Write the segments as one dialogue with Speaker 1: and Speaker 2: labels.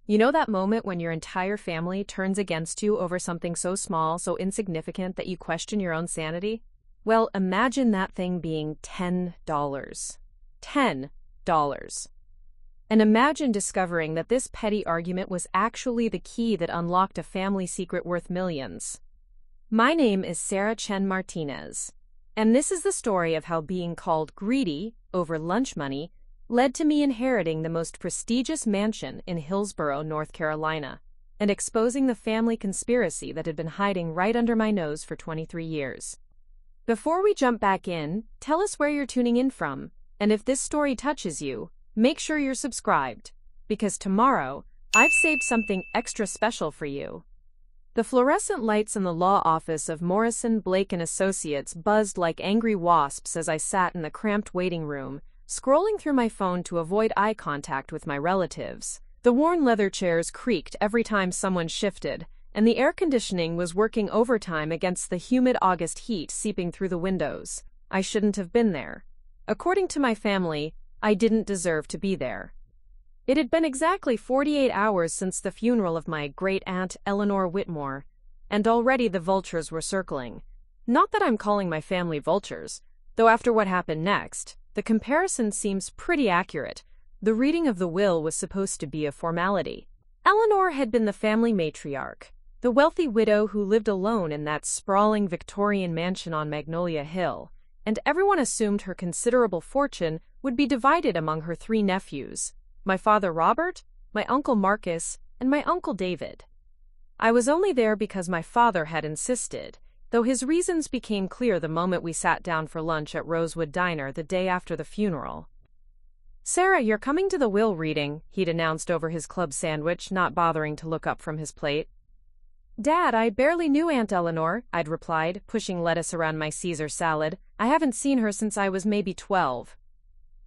Speaker 1: You know that moment when your entire family turns against you over something so small, so insignificant that you question your own sanity? Well, imagine that thing being $10. $10. And imagine discovering that this petty argument was actually the key that unlocked a family secret worth millions. My name is Sarah Chen Martinez, and this is the story of how being called greedy over lunch money led to me inheriting the most prestigious mansion in Hillsborough, North Carolina, and exposing the family conspiracy that had been hiding right under my nose for 23 years. Before we jump back in, tell us where you're tuning in from, and if this story touches you, make sure you're subscribed, because tomorrow, I've saved something extra special for you. The fluorescent lights in the law office of Morrison, Blake & Associates buzzed like angry wasps as I sat in the cramped waiting room, scrolling through my phone to avoid eye contact with my relatives. The worn leather chairs creaked every time someone shifted, and the air conditioning was working overtime against the humid August heat seeping through the windows. I shouldn't have been there. According to my family, I didn't deserve to be there. It had been exactly 48 hours since the funeral of my great aunt Eleanor Whitmore, and already the vultures were circling. Not that I'm calling my family vultures, though after what happened next, the comparison seems pretty accurate. The reading of the will was supposed to be a formality. Eleanor had been the family matriarch, the wealthy widow who lived alone in that sprawling Victorian mansion on Magnolia Hill, and everyone assumed her considerable fortune would be divided among her 3 nephews, my father Robert, my uncle Marcus, and my uncle David. I was only there because my father had insisted, though his reasons became clear the moment we sat down for lunch at Rosewood Diner the day after the funeral. "Sarah, you're coming to the will reading," he'd announced over his club sandwich, not bothering to look up from his plate. "Dad, I barely knew Aunt Eleanor," I'd replied, pushing lettuce around my Caesar salad. "I haven't seen her since I was maybe 12.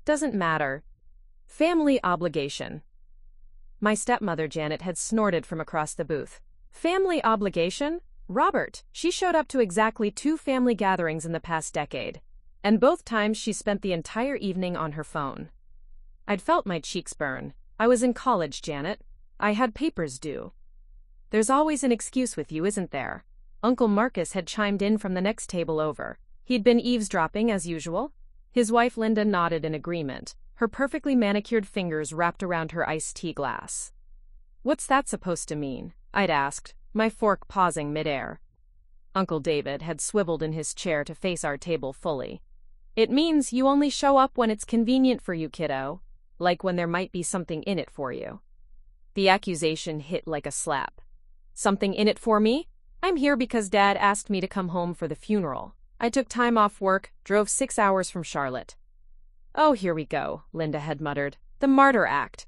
Speaker 1: "Doesn't matter. Family obligation." My stepmother Janet had snorted from across the booth. "Family obligation? Robert, she showed up to exactly 2 family gatherings in the past decade, and both times she spent the entire evening on her phone." I'd felt my cheeks burn. I was in college, Janet. I had papers due. "There's always an excuse with you, isn't there?" Uncle Marcus had chimed in from the next table over. He'd been eavesdropping as usual. His wife Linda nodded in agreement, her perfectly manicured fingers wrapped around her iced tea glass. "What's that supposed to mean?" I'd asked, my fork pausing midair. Uncle David had swiveled in his chair to face our table fully. "It means you only show up when it's convenient for you, kiddo, like when there might be something in it for you." The accusation hit like a slap. "Something in it for me? I'm here because Dad asked me to come home for the funeral. I took time off work, drove 6 hours from Charlotte." "Oh, here we go," Linda had muttered. "The martyr act."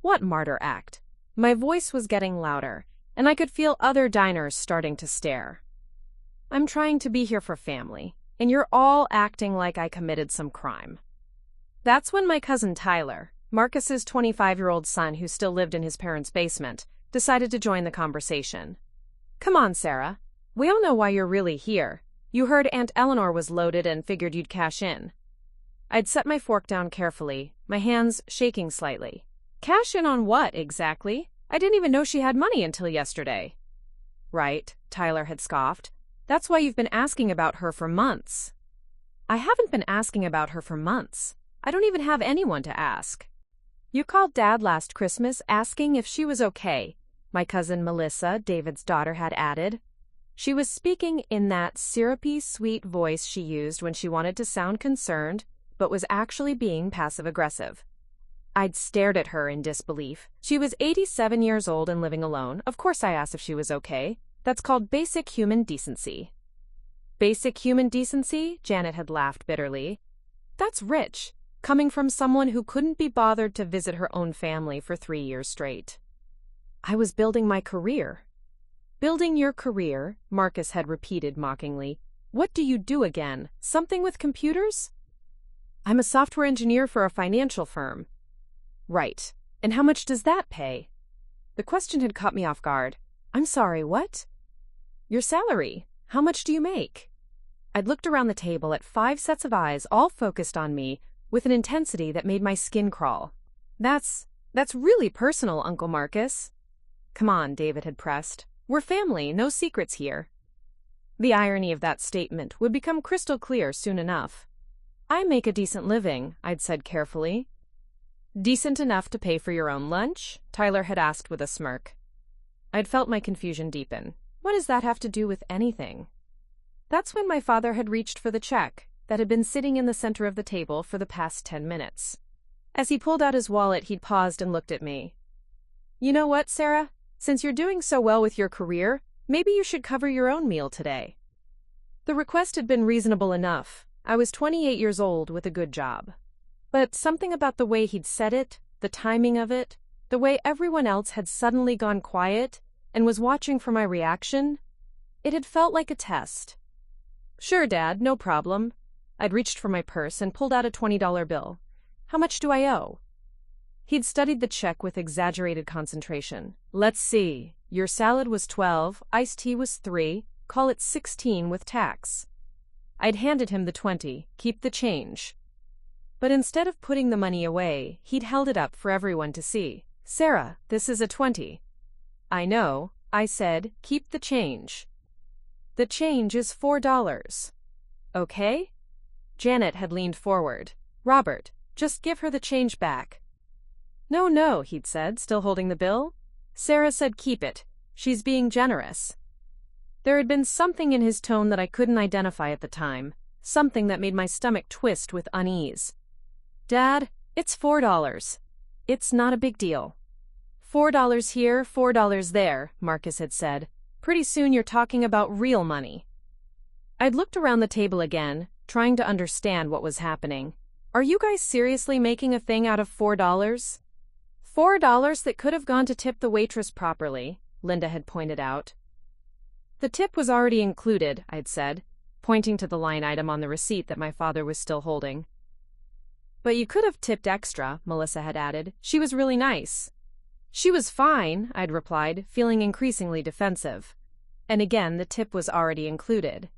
Speaker 1: "What martyr act?" My voice was getting louder, and I could feel other diners starting to stare. "I'm trying to be here for family, and you're all acting like I committed some crime." That's when my cousin Tyler, Marcus's 25-year-old son who still lived in his parents' basement, decided to join the conversation. "Come on, Sarah. We all know why you're really here. You heard Aunt Eleanor was loaded and figured you'd cash in." I'd set my fork down carefully, my hands shaking slightly. "Cash in on what, exactly? I didn't even know she had money until yesterday." "Right," Tyler had scoffed. "That's why you've been asking about her for months." "I haven't been asking about her for months. I don't even have anyone to ask." "You called Dad last Christmas asking if she was okay," my cousin Melissa, David's daughter, had added. She was speaking in that syrupy, sweet voice she used when she wanted to sound concerned, but was actually being passive-aggressive. I'd stared at her in disbelief. She was 87 years old and living alone. Of course I asked if she was okay. That's called basic human decency. "Basic human decency?" Janet had laughed bitterly. "That's rich, coming from someone who couldn't be bothered to visit her own family for 3 years straight." "I was building my career." "Building your career?" Marcus had repeated mockingly. "What do you do again? Something with computers?" "I'm a software engineer for a financial firm." "Right. And how much does that pay?" The question had caught me off guard. "I'm sorry, what?" "Your salary. How much do you make?" I'd looked around the table at 5 sets of eyes all focused on me with an intensity that made my skin crawl. That's That's really personal, Uncle Marcus. Come on, David had pressed. We're family, no secrets here. The irony of that statement would become crystal clear soon enough. I make a decent living, I'd said carefully. Decent enough to pay for your own lunch? Tyler had asked with a smirk. I'd felt my confusion deepen. What does that have to do with anything? That's when my father had reached for the check that had been sitting in the center of the table for the past 10 minutes. As he pulled out his wallet, he'd paused and looked at me. You know what, Sarah? Since you're doing so well with your career, maybe you should cover your own meal today. The request had been reasonable enough. I was 28 years old with a good job. But something about the way he'd said it, the timing of it, the way everyone else had suddenly gone quiet and was watching for my reaction, it had felt like a test. Sure, Dad, no problem. I'd reached for my purse and pulled out a $20 bill. How much do I owe? He'd studied the check with exaggerated concentration. Let's see. Your salad was $12, iced tea was $3, call it $16 with tax. I'd handed him the $20, keep the change. But instead of putting the money away, he'd held it up for everyone to see. Sarah, this is a $20. I know, I said, keep the change. The change is $4. Okay? Janet had leaned forward. Robert, just give her the change back. No, he'd said, still holding the bill. Sarah said keep it. She's being generous. There had been something in his tone that I couldn't identify at the time, something that made my stomach twist with unease. Dad, it's $4. It's not a big deal. $4 here, $4 there, Marcus had said. Pretty soon you're talking about real money. I'd looked around the table again, trying to understand what was happening. Are you guys seriously making a thing out of $4? $4 that could have gone to tip the waitress properly, Linda had pointed out. The tip was already included, I'd said, pointing to the line item on the receipt that my father was still holding. But you could have tipped extra, Melissa had added. She was really nice. She was fine, I'd replied, feeling increasingly defensive. And again, the tip was already included.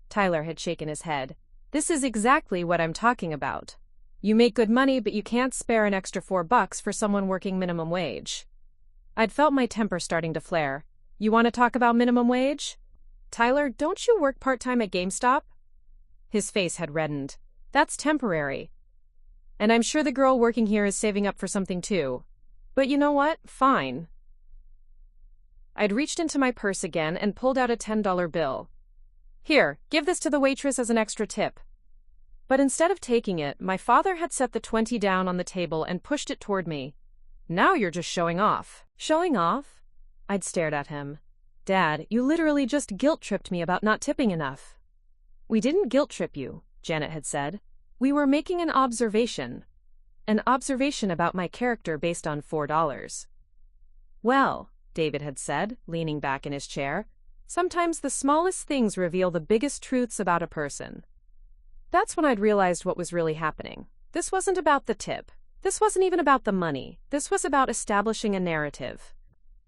Speaker 1: Tyler had shaken his head. This is exactly what I'm talking about. You make good money, but you can't spare an extra $4 for someone working minimum wage. I'd felt my temper starting to flare. You want to talk about minimum wage? Tyler, don't you work part-time at GameStop? His face had reddened. That's temporary. And I'm sure the girl working here is saving up for something too. But you know what? Fine. I'd reached into my purse again and pulled out a $10 bill. Here, give this to the waitress as an extra tip. But instead of taking it, my father had set the $20 down on the table and pushed it toward me. Now you're just showing off. Showing off? I'd stared at him. Dad, you literally just guilt-tripped me about not tipping enough. We didn't guilt-trip you, Janet had said. We were making an observation. An observation about my character based on $4. Well, David had said, leaning back in his chair, sometimes the smallest things reveal the biggest truths about a person. That's when I'd realized what was really happening. This wasn't about the tip. This wasn't even about the money. This was about establishing a narrative.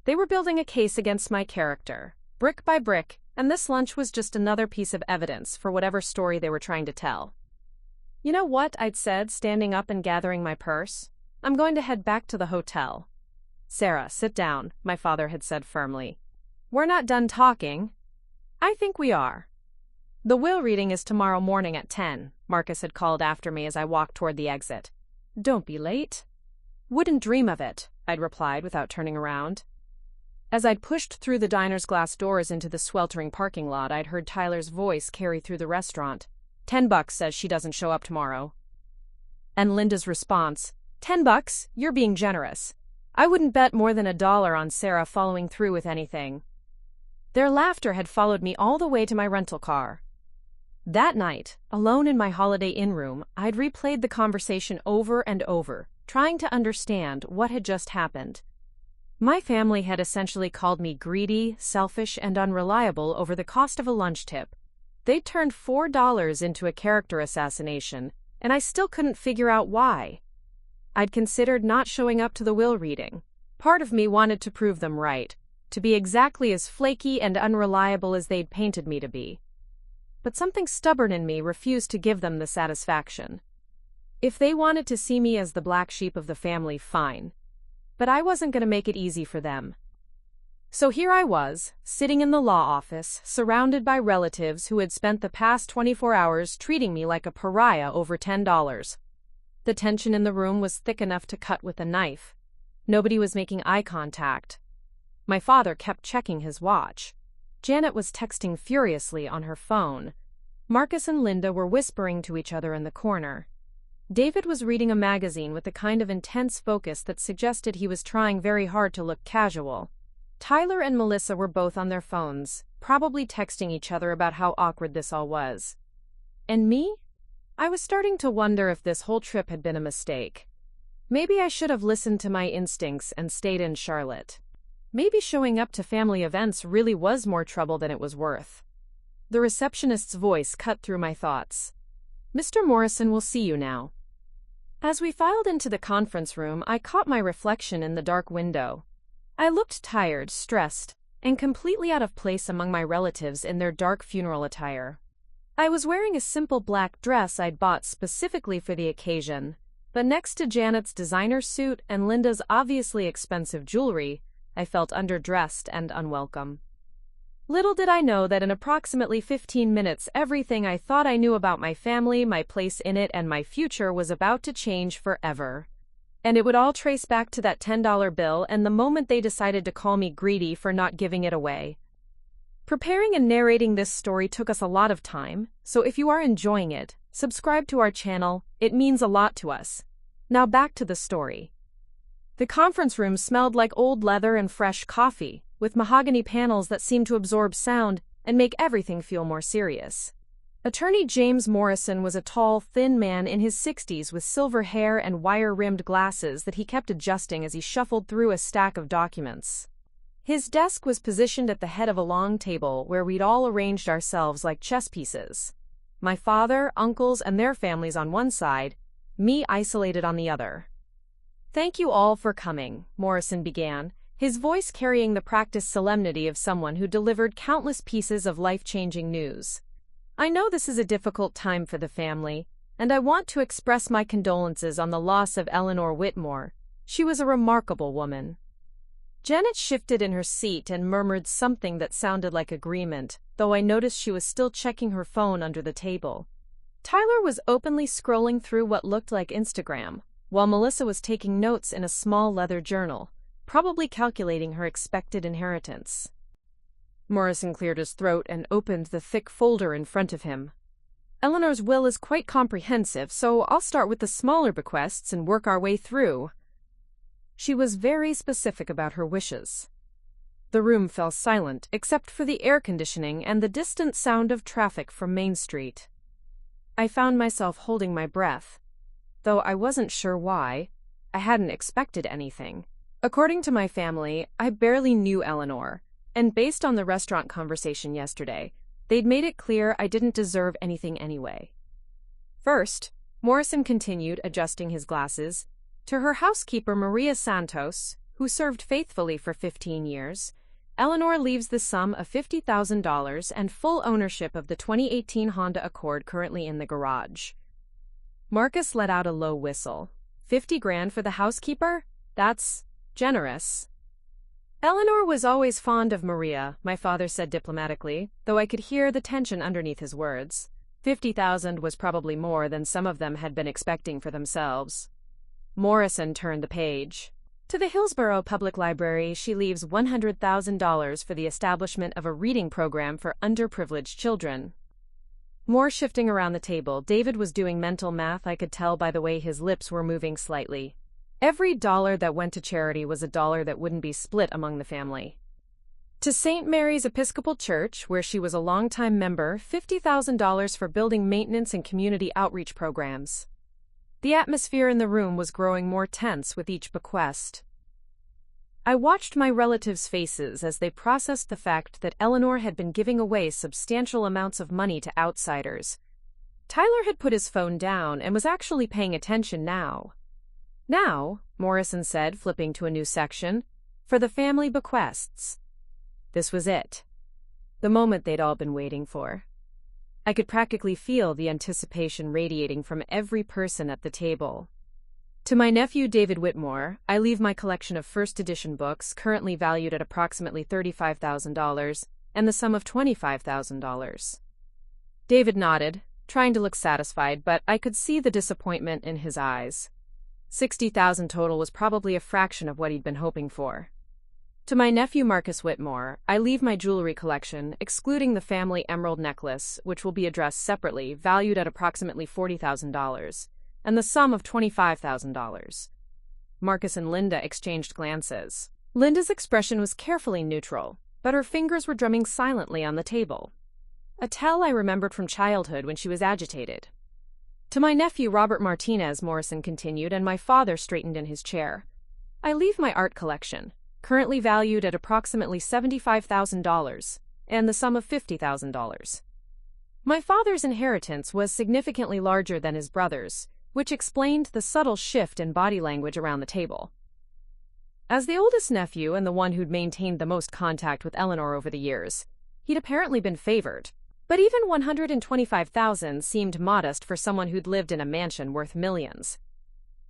Speaker 1: They were building a case against my character, brick by brick, and this lunch was just another piece of evidence for whatever story they were trying to tell. You know what, I'd said, standing up and gathering my purse? I'm going to head back to the hotel. Sarah, sit down, my father had said firmly. We're not done talking. I think we are. The will reading is tomorrow morning at 10, Marcus had called after me as I walked toward the exit. Don't be late. Wouldn't dream of it, I'd replied without turning around. As I'd pushed through the diner's glass doors into the sweltering parking lot, I'd heard Tyler's voice carry through the restaurant. $10 says she doesn't show up tomorrow. And Linda's response, $10? You're being generous. I wouldn't bet more than $1 on Sarah following through with anything. Their laughter had followed me all the way to my rental car. That night, alone in my Holiday Inn room, I'd replayed the conversation over and over, trying to understand what had just happened. My family had essentially called me greedy, selfish, and unreliable over the cost of a lunch tip. They'd turned $4 into a character assassination, and I still couldn't figure out why. I'd considered not showing up to the will reading. Part of me wanted to prove them right, to be exactly as flaky and unreliable as they'd painted me to be. But something stubborn in me refused to give them the satisfaction. If they wanted to see me as the black sheep of the family, fine. but I wasn't going to make it easy for them. So here I was, sitting in the law office, surrounded by relatives who had spent the past 24 hours treating me like a pariah over $10. The tension in the room was thick enough to cut with a knife. Nobody was making eye contact. My father kept checking his watch. Janet was texting furiously on her phone. Marcus and Linda were whispering to each other in the corner. David was reading a magazine with the kind of intense focus that suggested he was trying very hard to look casual. Tyler and Melissa were both on their phones, probably texting each other about how awkward this all was. And me? I was starting to wonder if this whole trip had been a mistake. Maybe I should have listened to my instincts and stayed in Charlotte. Maybe showing up to family events really was more trouble than it was worth. The receptionist's voice cut through my thoughts. "Mr. Morrison will see you now." As we filed into the conference room, I caught my reflection in the dark window. I looked tired, stressed, and completely out of place among my relatives in their dark funeral attire. I was wearing a simple black dress I'd bought specifically for the occasion, but next to Janet's designer suit and Linda's obviously expensive jewelry, I felt underdressed and unwelcome. Little did I know that in approximately 15 minutes, everything I thought I knew about my family, my place in it, and my future was about to change forever. And it would all trace back to that $10 bill and the moment they decided to call me greedy for not giving it away. Preparing and narrating this story took us a lot of time, so if you are enjoying it, subscribe to our channel, it means a lot to us. Now back to the story. The conference room smelled like old leather and fresh coffee, with mahogany panels that seemed to absorb sound and make everything feel more serious. Attorney James Morrison was a tall, thin man in his 60s with silver hair and wire-rimmed glasses that he kept adjusting as he shuffled through a stack of documents. His desk was positioned at the head of a long table where we'd all arranged ourselves like chess pieces. My father, uncles, and their families on one side, me isolated on the other. "Thank you all for coming," Morrison began, his voice carrying the practiced solemnity of someone who delivered countless pieces of life-changing news. "I know this is a difficult time for the family, and I want to express my condolences on the loss of Eleanor Whitmore. She was a remarkable woman." Janet shifted in her seat and murmured something that sounded like agreement, though I noticed she was still checking her phone under the table. Tyler was openly scrolling through what looked like Instagram, while Melissa was taking notes in a small leather journal, probably calculating her expected inheritance. Morrison cleared his throat and opened the thick folder in front of him. "Eleanor's will is quite comprehensive, so I'll start with the smaller bequests and work our way through." She was very specific about her wishes. The room fell silent, except for the air conditioning and the distant sound of traffic from Main Street. I found myself holding my breath, though I wasn't sure why. I hadn't expected anything. According to my family, I barely knew Eleanor, and based on the restaurant conversation yesterday, they'd made it clear I didn't deserve anything anyway. First, Morrison continued, adjusting his glasses, to her housekeeper Maria Santos, who served faithfully for 15 years, Eleanor leaves the sum of $50,000 and full ownership of the 2018 Honda Accord currently in the garage. Marcus let out a low whistle. $50,000 for the housekeeper? That's generous. Eleanor was always fond of Maria, my father said diplomatically, though I could hear the tension underneath his words. 50,000 was probably more than some of them had been expecting for themselves. Morrison turned the page. To the Hillsborough Public Library, she leaves $100,000 for the establishment of a reading program for underprivileged children. More shifting around the table, David was doing mental math. I could tell by the way his lips were moving slightly. Every dollar that went to charity was a dollar that wouldn't be split among the family. To St. Mary's Episcopal Church, where she was a longtime member, $50,000 for building maintenance and community outreach programs. The atmosphere in the room was growing more tense with each bequest. I watched my relatives' faces as they processed the fact that Eleanor had been giving away substantial amounts of money to outsiders. Tyler had put his phone down and was actually paying attention now. "Now," Morrison said, flipping to a new section, "for the family bequests." This was it. The moment they'd all been waiting for. I could practically feel the anticipation radiating from every person at the table. To my nephew David Whitmore, I leave my collection of first edition books, currently valued at approximately $35,000, and the sum of $25,000. David nodded, trying to look satisfied, but I could see the disappointment in his eyes. $60,000 total was probably a fraction of what he'd been hoping for. To my nephew Marcus Whitmore, I leave my jewelry collection, excluding the family emerald necklace, which will be addressed separately, valued at approximately $40,000, and the sum of $25,000. Marcus and Linda exchanged glances. Linda's expression was carefully neutral, but her fingers were drumming silently on the table. A tell I remembered from childhood when she was agitated. To my nephew Robert Martinez, Morrison continued, and my father straightened in his chair. I leave my art collection, currently valued at approximately $75,000, and the sum of $50,000. My father's inheritance was significantly larger than his brother's, which explained the subtle shift in body language around the table. As the oldest nephew and the one who'd maintained the most contact with Eleanor over the years, he'd apparently been favored. But even $125,000 seemed modest for someone who'd lived in a mansion worth millions.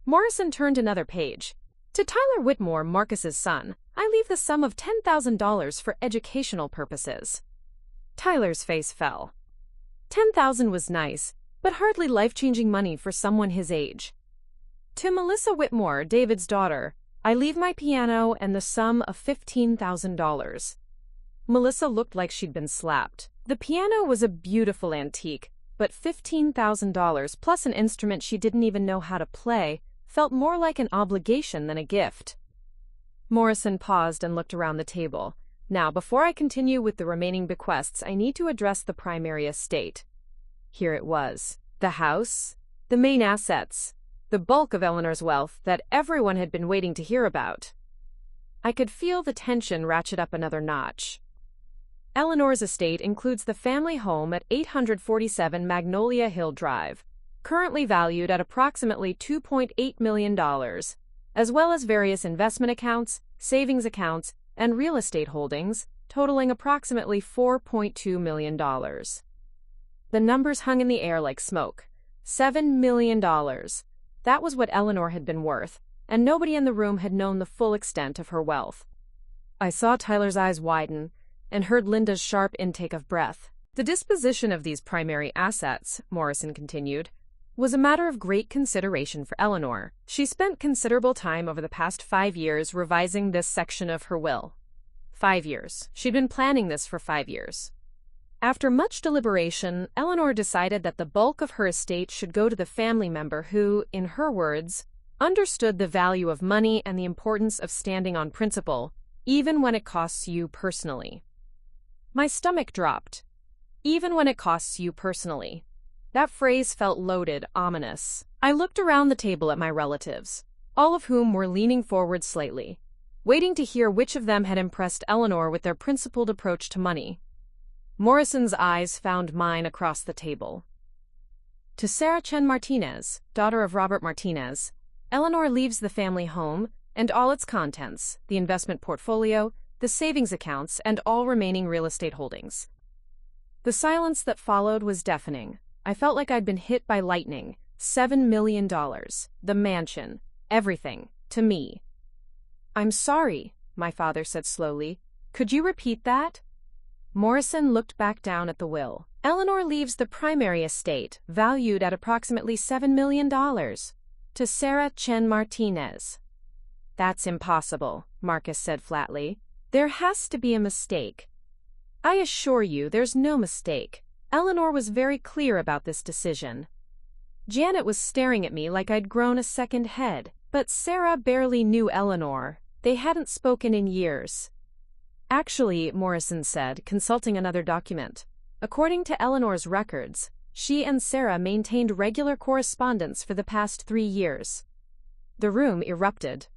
Speaker 1: Morrison turned another page. To Tyler Whitmore, Marcus's son, I leave the sum of $10,000 for educational purposes. Tyler's face fell. $10,000 was nice, but hardly life-changing money for someone his age. To Melissa Whitmore, David's daughter, I leave my piano and the sum of $15,000. Melissa looked like she'd been slapped. The piano was a beautiful antique, but $15,000 plus an instrument she didn't even know how to play felt more like an obligation than a gift. Morrison paused and looked around the table. Now, before I continue with the remaining bequests, I need to address the primary estate. Here it was. The house, the main assets, the bulk of Eleanor's wealth that everyone had been waiting to hear about. I could feel the tension ratchet up another notch. Eleanor's estate includes the family home at 847 Magnolia Hill Drive, currently valued at approximately $2.8 million, as well as various investment accounts, savings accounts, and real estate holdings, totaling approximately $4.2 million. The numbers hung in the air like smoke. $7 million. That was what Eleanor had been worth, and nobody in the room had known the full extent of her wealth. I saw Tyler's eyes widen and heard Linda's sharp intake of breath. The disposition of these primary assets, Morrison continued, was a matter of great consideration for Eleanor. She spent considerable time over the past 5 years revising this section of her will. 5 years. She'd been planning this for 5 years. After much deliberation, Eleanor decided that the bulk of her estate should go to the family member who, in her words, understood the value of money and the importance of standing on principle, even when it costs you personally. My stomach dropped. Even when it costs you personally. That phrase felt loaded, ominous. I looked around the table at my relatives, all of whom were leaning forward slightly, waiting to hear which of them had impressed Eleanor with their principled approach to money. Morrison's eyes found mine across the table. To Sarah Chen Martinez, daughter of Robert Martinez, Eleanor leaves the family home and all its contents, the investment portfolio, the savings accounts, and all remaining real estate holdings. The silence that followed was deafening. I felt like I'd been hit by lightning. $7 million, the mansion, everything, to me. "I'm sorry," my father said slowly. "Could you repeat that?" Morrison looked back down at the will. Eleanor leaves the primary estate, valued at approximately $7 million, to Sarah Chen Martinez. "That's impossible," Marcus said flatly. "There has to be a mistake." "I assure you there's no mistake." Eleanor was very clear about this decision. Janet was staring at me like I'd grown a second head, but Sarah barely knew Eleanor. They hadn't spoken in years. "Actually," Morrison said, consulting another document, "according to Eleanor's records, she and Sarah maintained regular correspondence for the past 3 years." The room erupted.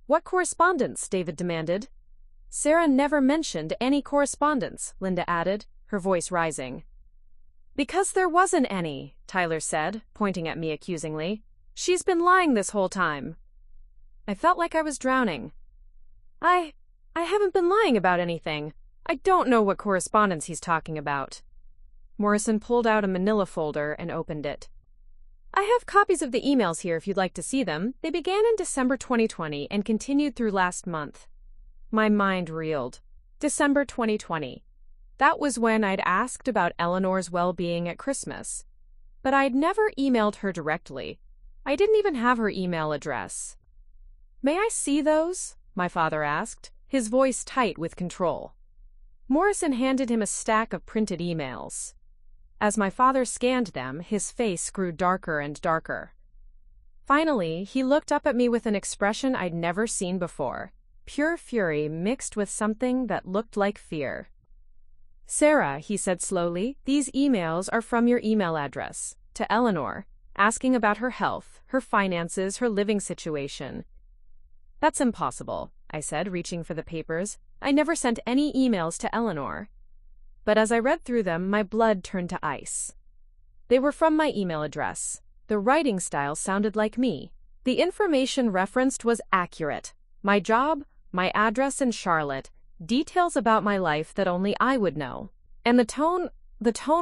Speaker 1: "What correspondence?" David demanded. "Sarah never mentioned any correspondence," Linda added, her voice rising. "Because there wasn't any," Tyler said, pointing at me accusingly. "She's been lying this whole time." I felt like I was drowning. I haven't been lying about anything. I don't know what correspondence he's talking about." Morrison pulled out a manila folder and opened it. I have copies of the emails here if you'd like to see them. They began in December 2020 and continued through last month. My mind reeled. December 2020. That was when I'd asked about Eleanor's well-being at Christmas. But I'd never emailed her directly. I didn't even have her email address. May I see those? My father asked, his voice tight with control. Morrison handed him a stack of printed emails. As my father scanned them, his face grew darker and darker. Finally, he looked up at me with an expression I'd never seen before, pure fury mixed with something that looked like fear. Sarah, he said slowly, these emails are from your email address, to Eleanor, asking about her health, her finances, her living situation. That's impossible, I said, reaching for the papers. I never sent any emails to Eleanor. But as I read through them, my blood turned to ice. They were from my email address. The writing style sounded like me. The information referenced was accurate. My job, my address in Charlotte, details about my life that only I would know. And the tone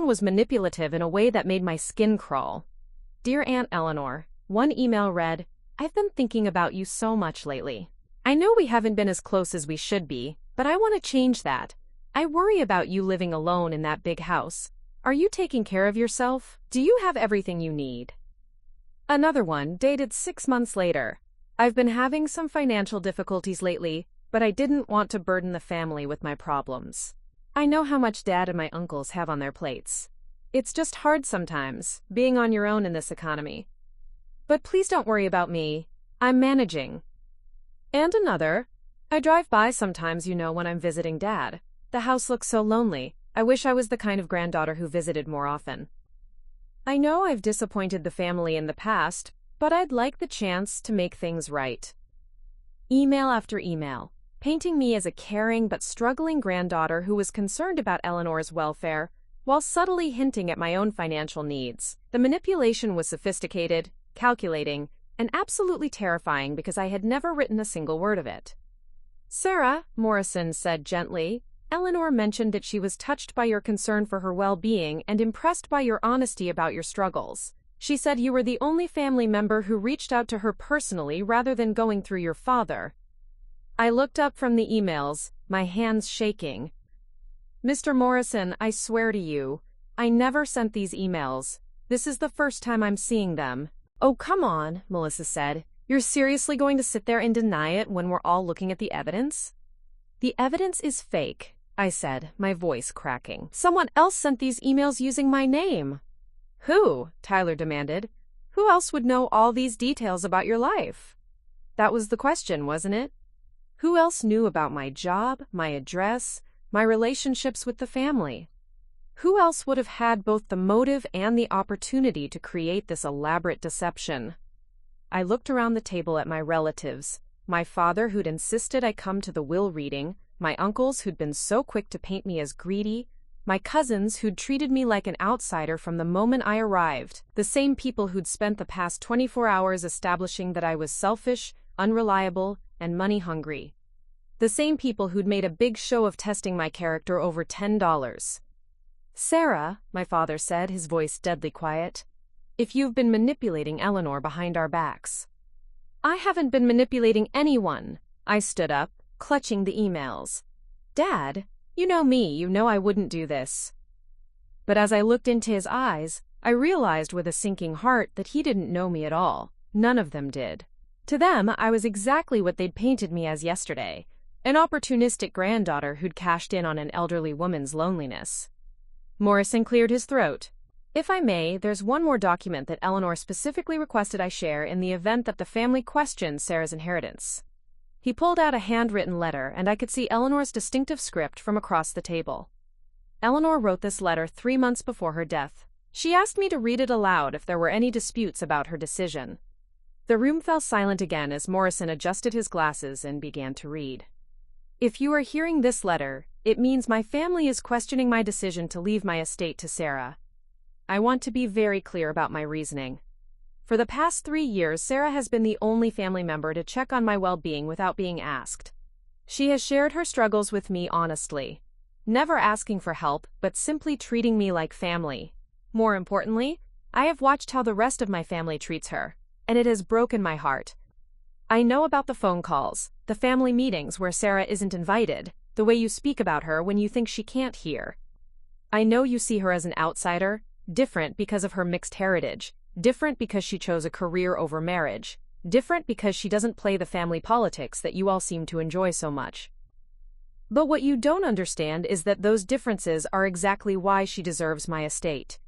Speaker 1: was manipulative in a way that made my skin crawl. Dear Aunt Eleanor, one email read, I've been thinking about you so much lately. I know we haven't been as close as we should be, but I want to change that. I worry about you living alone in that big house. Are you taking care of yourself? Do you have everything you need? Another one, dated 6 months later. I've been having some financial difficulties lately, but I didn't want to burden the family with my problems. I know how much Dad and my uncles have on their plates. It's just hard sometimes, being on your own in this economy. But please don't worry about me. I'm managing. And another, I drive by sometimes, when I'm visiting Dad. The house looks so lonely. I wish I was the kind of granddaughter who visited more often. I know I've disappointed the family in the past, but I'd like the chance to make things right. Email after email, painting me as a caring but struggling granddaughter who was concerned about Eleanor's welfare, while subtly hinting at my own financial needs. The manipulation was sophisticated, calculating, and absolutely terrifying because I had never written a single word of it. Sarah, Morrison said gently, Eleanor mentioned that she was touched by your concern for her well-being and impressed by your honesty about your struggles. She said you were the only family member who reached out to her personally rather than going through your father. I looked up from the emails, my hands shaking. Mr. Morrison, I swear to you, I never sent these emails. This is the first time I'm seeing them. Oh, come on, Melissa said. You're seriously going to sit there and deny it when we're all looking at the evidence? The evidence is fake, I said, my voice cracking. Someone else sent these emails using my name. Who? Tyler demanded. Who else would know all these details about your life? That was the question, wasn't it? Who else knew about my job, my address, my relationships with the family? Who else would have had both the motive and the opportunity to create this elaborate deception? I looked around the table at my relatives, my father who'd insisted I come to the will reading, my uncles who'd been so quick to paint me as greedy, my cousins who'd treated me like an outsider from the moment I arrived, the same people who'd spent the past 24 hours establishing that I was selfish, unreliable, and money-hungry. The same people who'd made a big show of testing my character over $10. Sarah, my father said, his voice deadly quiet, if you've been manipulating Eleanor behind our backs. I haven't been manipulating anyone. I stood up, clutching the emails. Dad, you know me, you know I wouldn't do this. But as I looked into his eyes, I realized with a sinking heart that he didn't know me at all. None of them did. To them, I was exactly what they'd painted me as yesterday, an opportunistic granddaughter who'd cashed in on an elderly woman's loneliness. Morrison cleared his throat. If I may, there's one more document that Eleanor specifically requested I share in the event that the family questions Sarah's inheritance. He pulled out a handwritten letter, and I could see Eleanor's distinctive script from across the table. Eleanor wrote this letter 3 months before her death. She asked me to read it aloud if there were any disputes about her decision. The room fell silent again as Morrison adjusted his glasses and began to read. If you are hearing this letter, it means my family is questioning my decision to leave my estate to Sarah. I want to be very clear about my reasoning. For the past 3 years, Sarah has been the only family member to check on my well-being without being asked. She has shared her struggles with me honestly, never asking for help, but simply treating me like family. More importantly, I have watched how the rest of my family treats her, and it has broken my heart. I know about the phone calls, the family meetings where Sarah isn't invited, the way you speak about her when you think she can't hear. I know you see her as an outsider, different because of her mixed heritage, different because she chose a career over marriage, different because she doesn't play the family politics that you all seem to enjoy so much. But what you don't understand is that those differences are exactly why she deserves my estate.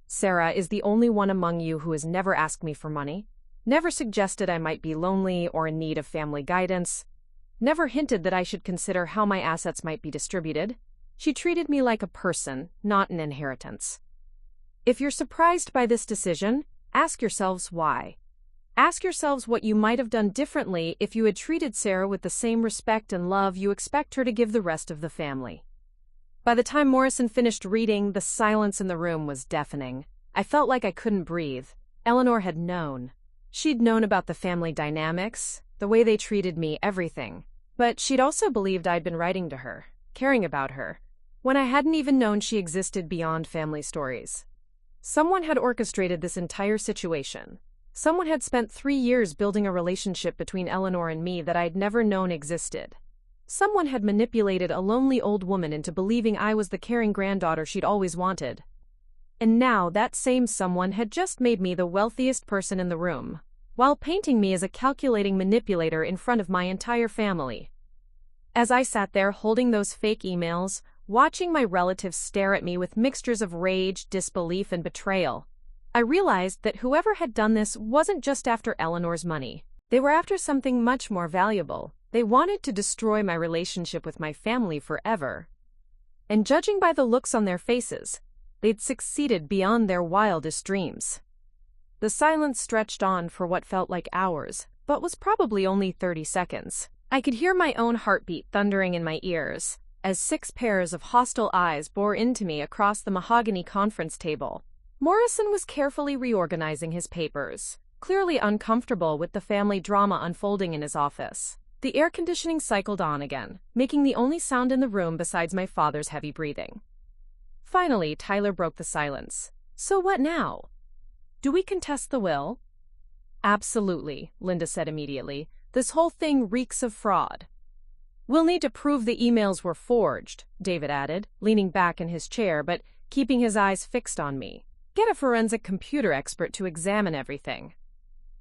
Speaker 1: Sarah is the only one among you who has never asked me for money, never suggested I might be lonely or in need of family guidance, never hinted that I should consider how my assets might be distributed. She treated me like a person, not an inheritance. If you're surprised by this decision, ask yourselves why. Ask yourselves what you might have done differently if you had treated Sarah with the same respect and love you expect her to give the rest of the family. By the time Morrison finished reading, the silence in the room was deafening. I felt like I couldn't breathe. Eleanor had known. She'd known about the family dynamics, the way they treated me, everything. But she'd also believed I'd been writing to her, caring about her, when I hadn't even known she existed beyond family stories. Someone had orchestrated this entire situation. Someone had spent 3 years building a relationship between Eleanor and me that I'd never known existed. Someone had manipulated a lonely old woman into believing I was the caring granddaughter she'd always wanted. And now that same someone had just made me the wealthiest person in the room, while painting me as a calculating manipulator in front of my entire family. As I sat there holding those fake emails, watching my relatives stare at me with mixtures of rage, disbelief, and betrayal, I realized that whoever had done this wasn't just after Eleanor's money. They were after something much more valuable. They wanted to destroy my relationship with my family forever. And judging by the looks on their faces, they'd succeeded beyond their wildest dreams. The silence stretched on for what felt like hours, but was probably only 30 seconds. I could hear my own heartbeat thundering in my ears, as 6 pairs of hostile eyes bore into me across the mahogany conference table. Morrison was carefully reorganizing his papers, clearly uncomfortable with the family drama unfolding in his office. The air conditioning cycled on again, making the only sound in the room besides my father's heavy breathing. Finally, Tyler broke the silence. "So what now? Do we contest the will?" "Absolutely," Linda said immediately. "This whole thing reeks of fraud." "We'll need to prove the emails were forged," David added, leaning back in his chair but keeping his eyes fixed on me. "Get a forensic computer expert to examine everything."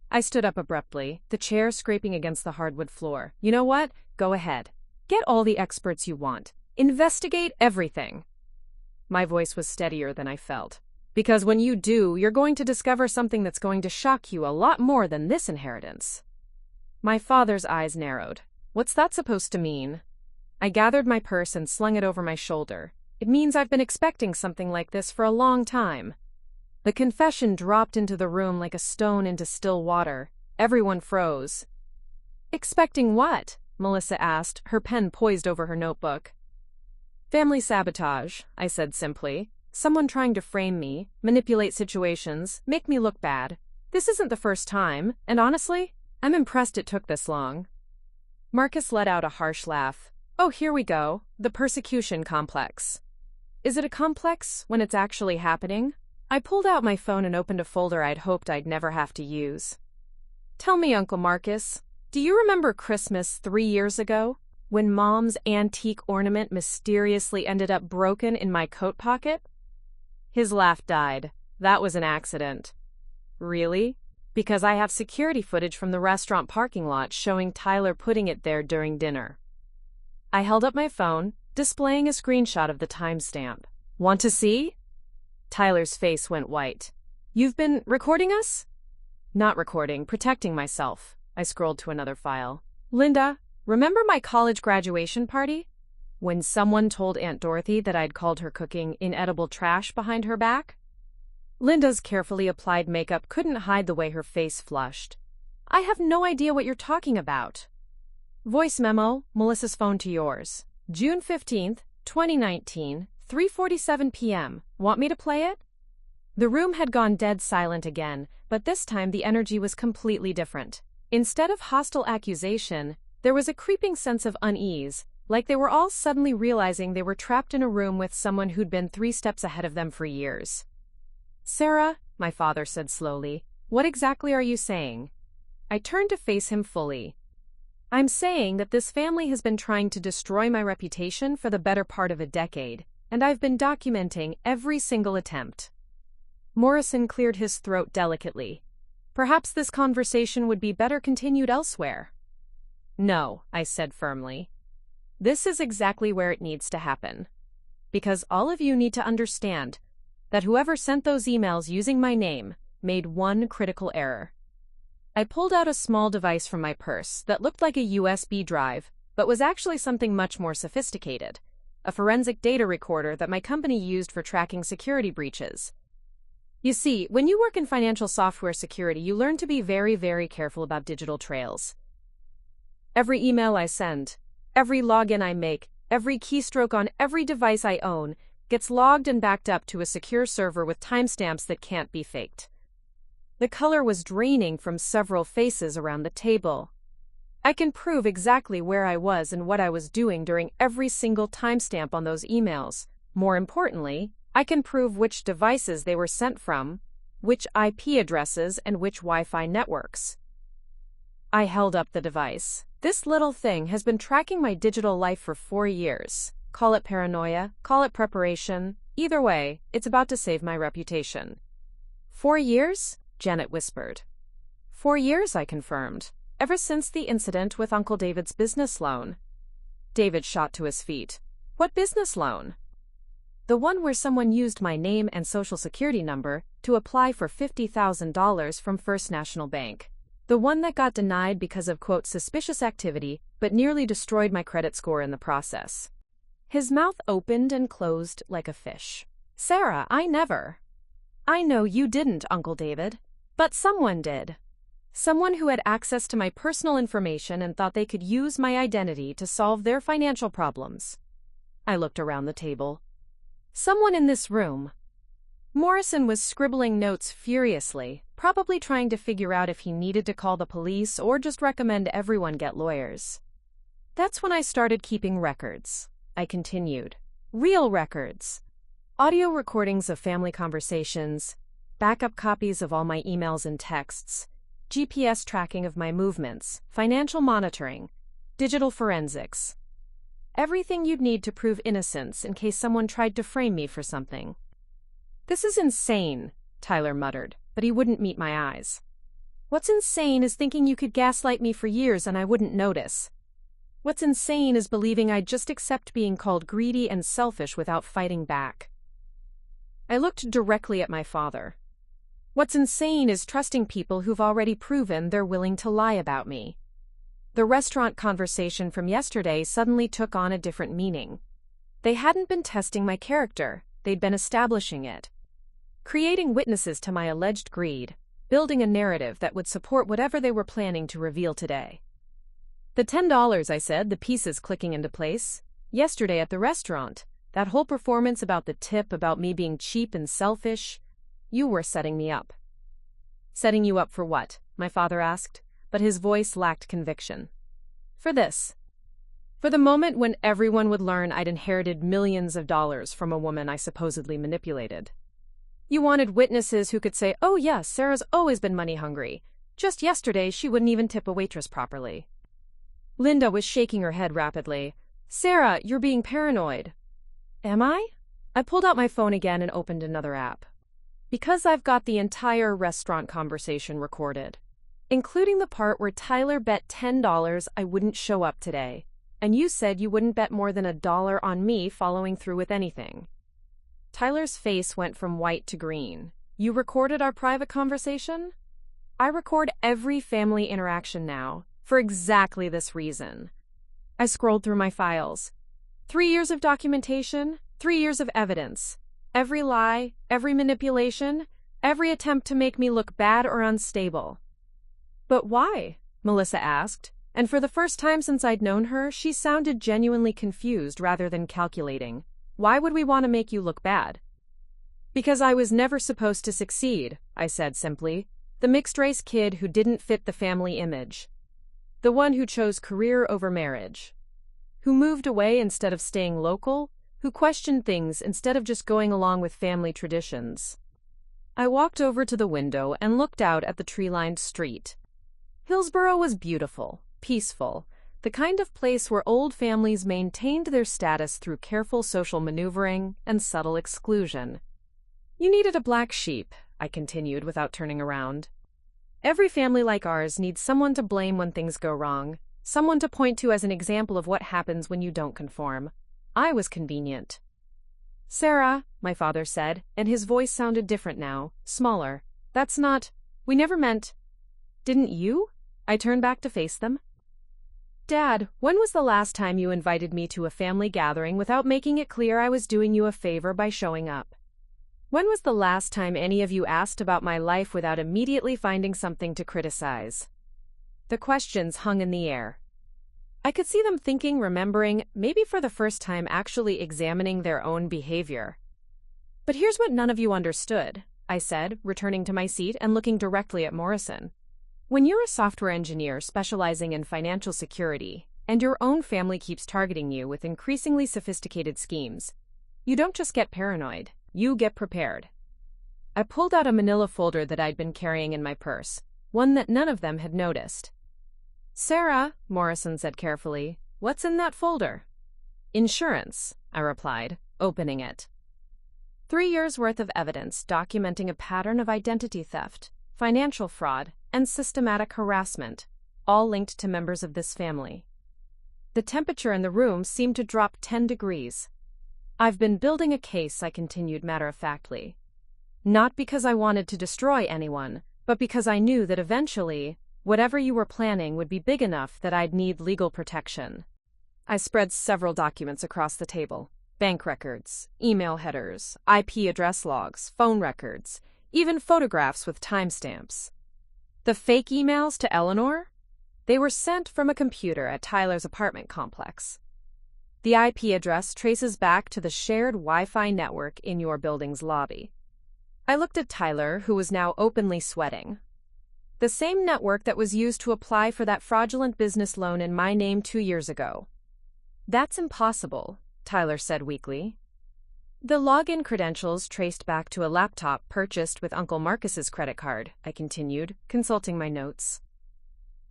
Speaker 1: I stood up abruptly, the chair scraping against the hardwood floor. "You know what? Go ahead. Get all the experts you want. Investigate everything." My voice was steadier than I felt. "Because when you do, you're going to discover something that's going to shock you a lot more than this inheritance." My father's eyes narrowed. "What's that supposed to mean?" I gathered my purse and slung it over my shoulder. "It means I've been expecting something like this for a long time." The confession dropped into the room like a stone into still water. Everyone froze. "Expecting what?" Melissa asked, her pen poised over her notebook. "Family sabotage," I said simply. "Someone trying to frame me, manipulate situations, make me look bad. This isn't the first time, and honestly, I'm impressed it took this long." Marcus let out a harsh laugh. "Oh, here we go. The persecution complex." "Is it a complex when it's actually happening?" I pulled out my phone and opened a folder I'd hoped I'd never have to use. "Tell me, Uncle Marcus, do you remember Christmas 3 years ago, when Mom's antique ornament mysteriously ended up broken in my coat pocket?" His laugh died. "That was an accident." "Really?" "Because I have security footage from the restaurant parking lot showing Tyler putting it there during dinner." I held up my phone, displaying a screenshot of the timestamp. "Want to see?" Tyler's face went white. "You've been recording us?" "Not recording, protecting myself." I scrolled to another file. "Linda, remember my college graduation party? When someone told Aunt Dorothy that I'd called her cooking inedible trash behind her back?" Linda's carefully applied makeup couldn't hide the way her face flushed. "I have no idea what you're talking about." Voice memo, Melissa's phone to yours. June 15th, 2019, 3:47 p.m. Want me to play it? The room had gone dead silent again, but this time the energy was completely different. Instead of hostile accusation, there was a creeping sense of unease, like they were all suddenly realizing they were trapped in a room with someone who'd been 3 steps ahead of them for years. Sarah, my father said slowly, what exactly are you saying? I turned to face him fully. I'm saying that this family has been trying to destroy my reputation for the better part of a decade, and I've been documenting every single attempt. Morrison cleared his throat delicately. Perhaps this conversation would be better continued elsewhere. No, I said firmly. This is exactly where it needs to happen. Because all of you need to understand that whoever sent those emails using my name made one critical error. I pulled out a small device from my purse that looked like a USB drive, but was actually something much more sophisticated, a forensic data recorder that my company used for tracking security breaches. You see, when you work in financial software security, you learn to be very, very careful about digital trails. Every email I send, every login I make, every keystroke on every device I own gets logged and backed up to a secure server with timestamps that can't be faked. The color was draining from several faces around the table. I can prove exactly where I was and what I was doing during every single timestamp on those emails. More importantly, I can prove which devices they were sent from, which IP addresses, and which Wi-Fi networks. I held up the device. This little thing has been tracking my digital life for 4 years. Call it paranoia, call it preparation. Either way, it's about to save my reputation. 4 years? Janet whispered. 4 years, I confirmed. Ever since the incident with Uncle David's business loan. David shot to his feet. What business loan? The one where someone used my name and social security number to apply for $50,000 from First National Bank. The one that got denied because of, quote, suspicious activity, but nearly destroyed my credit score in the process. His mouth opened and closed like a fish. Sarah, I never. I know you didn't, Uncle David. But someone did. Someone who had access to my personal information and thought they could use my identity to solve their financial problems. I looked around the table. Someone in this room. Morrison was scribbling notes furiously, probably trying to figure out if he needed to call the police or just recommend everyone get lawyers. That's when I started keeping records. I continued. Real records. Audio recordings of family conversations, backup copies of all my emails and texts, GPS tracking of my movements, financial monitoring, digital forensics. Everything you'd need to prove innocence in case someone tried to frame me for something. This is insane, Tyler muttered, but he wouldn't meet my eyes. What's insane is thinking you could gaslight me for years and I wouldn't notice. What's insane is believing I'd just accept being called greedy and selfish without fighting back. I looked directly at my father. What's insane is trusting people who've already proven they're willing to lie about me. The restaurant conversation from yesterday suddenly took on a different meaning. They hadn't been testing my character, they'd been establishing it. Creating witnesses to my alleged greed, building a narrative that would support whatever they were planning to reveal today. The $10, I said, the pieces clicking into place. Yesterday at the restaurant, that whole performance about the tip, about me being cheap and selfish, you were setting me up. Setting you up for what? My father asked, but his voice lacked conviction. For this. For the moment when everyone would learn I'd inherited millions of dollars from a woman I supposedly manipulated. You wanted witnesses who could say, oh yes, Sarah's always been money hungry. Just yesterday she wouldn't even tip a waitress properly. Linda was shaking her head rapidly. Sarah, you're being paranoid. Am I? I pulled out my phone again and opened another app. Because I've got the entire restaurant conversation recorded, including the part where Tyler bet $10 I wouldn't show up today, and you said you wouldn't bet more than $1 on me following through with anything. Tyler's face went from white to green. You recorded our private conversation? I record every family interaction now, for exactly this reason. I scrolled through my files. 3 years of documentation, 3 years of evidence. Every lie, every manipulation, every attempt to make me look bad or unstable. But why? Melissa asked, and for the first time since I'd known her, she sounded genuinely confused rather than calculating. Why would we want to make you look bad? Because I was never supposed to succeed, I said simply. The mixed-race kid who didn't fit the family image. The one who chose career over marriage. Who moved away instead of staying local. Who questioned things instead of just going along with family traditions. I walked over to the window and looked out at the tree-lined street. Hillsborough was beautiful, peaceful, the kind of place where old families maintained their status through careful social maneuvering and subtle exclusion. You needed a black sheep, I continued without turning around. Every family like ours needs someone to blame when things go wrong, someone to point to as an example of what happens when you don't conform. I was convenient. Sarah, my father said, and his voice sounded different now, smaller. That's not... We never meant... Didn't you? I turned back to face them. Dad, when was the last time you invited me to a family gathering without making it clear I was doing you a favor by showing up? When was the last time any of you asked about my life without immediately finding something to criticize? The questions hung in the air. I could see them thinking, remembering, maybe for the first time actually examining their own behavior. But here's what none of you understood, I said, returning to my seat and looking directly at Morrison. When you're a software engineer specializing in financial security, and your own family keeps targeting you with increasingly sophisticated schemes, you don't just get paranoid, you get prepared. I pulled out a manila folder that I'd been carrying in my purse, one that none of them had noticed. Sarah, Morrison said carefully, what's in that folder? Insurance, I replied, opening it. 3 years' worth of evidence documenting a pattern of identity theft, financial fraud, and systematic harassment, all linked to members of this family. The temperature in the room seemed to drop 10 degrees. I've been building a case, I continued matter-of-factly. Not because I wanted to destroy anyone, but because I knew that eventually, whatever you were planning would be big enough that I'd need legal protection. I spread several documents across the table. Bank records, email headers, IP address logs, phone records, even photographs with timestamps. The fake emails to Eleanor? They were sent from a computer at Tyler's apartment complex. The IP address traces back to the shared Wi-Fi network in your building's lobby. I looked at Tyler, who was now openly sweating. The same network that was used to apply for that fraudulent business loan in my name 2 years ago. That's impossible, Tyler said weakly. The login credentials traced back to a laptop purchased with Uncle Marcus's credit card, I continued, consulting my notes.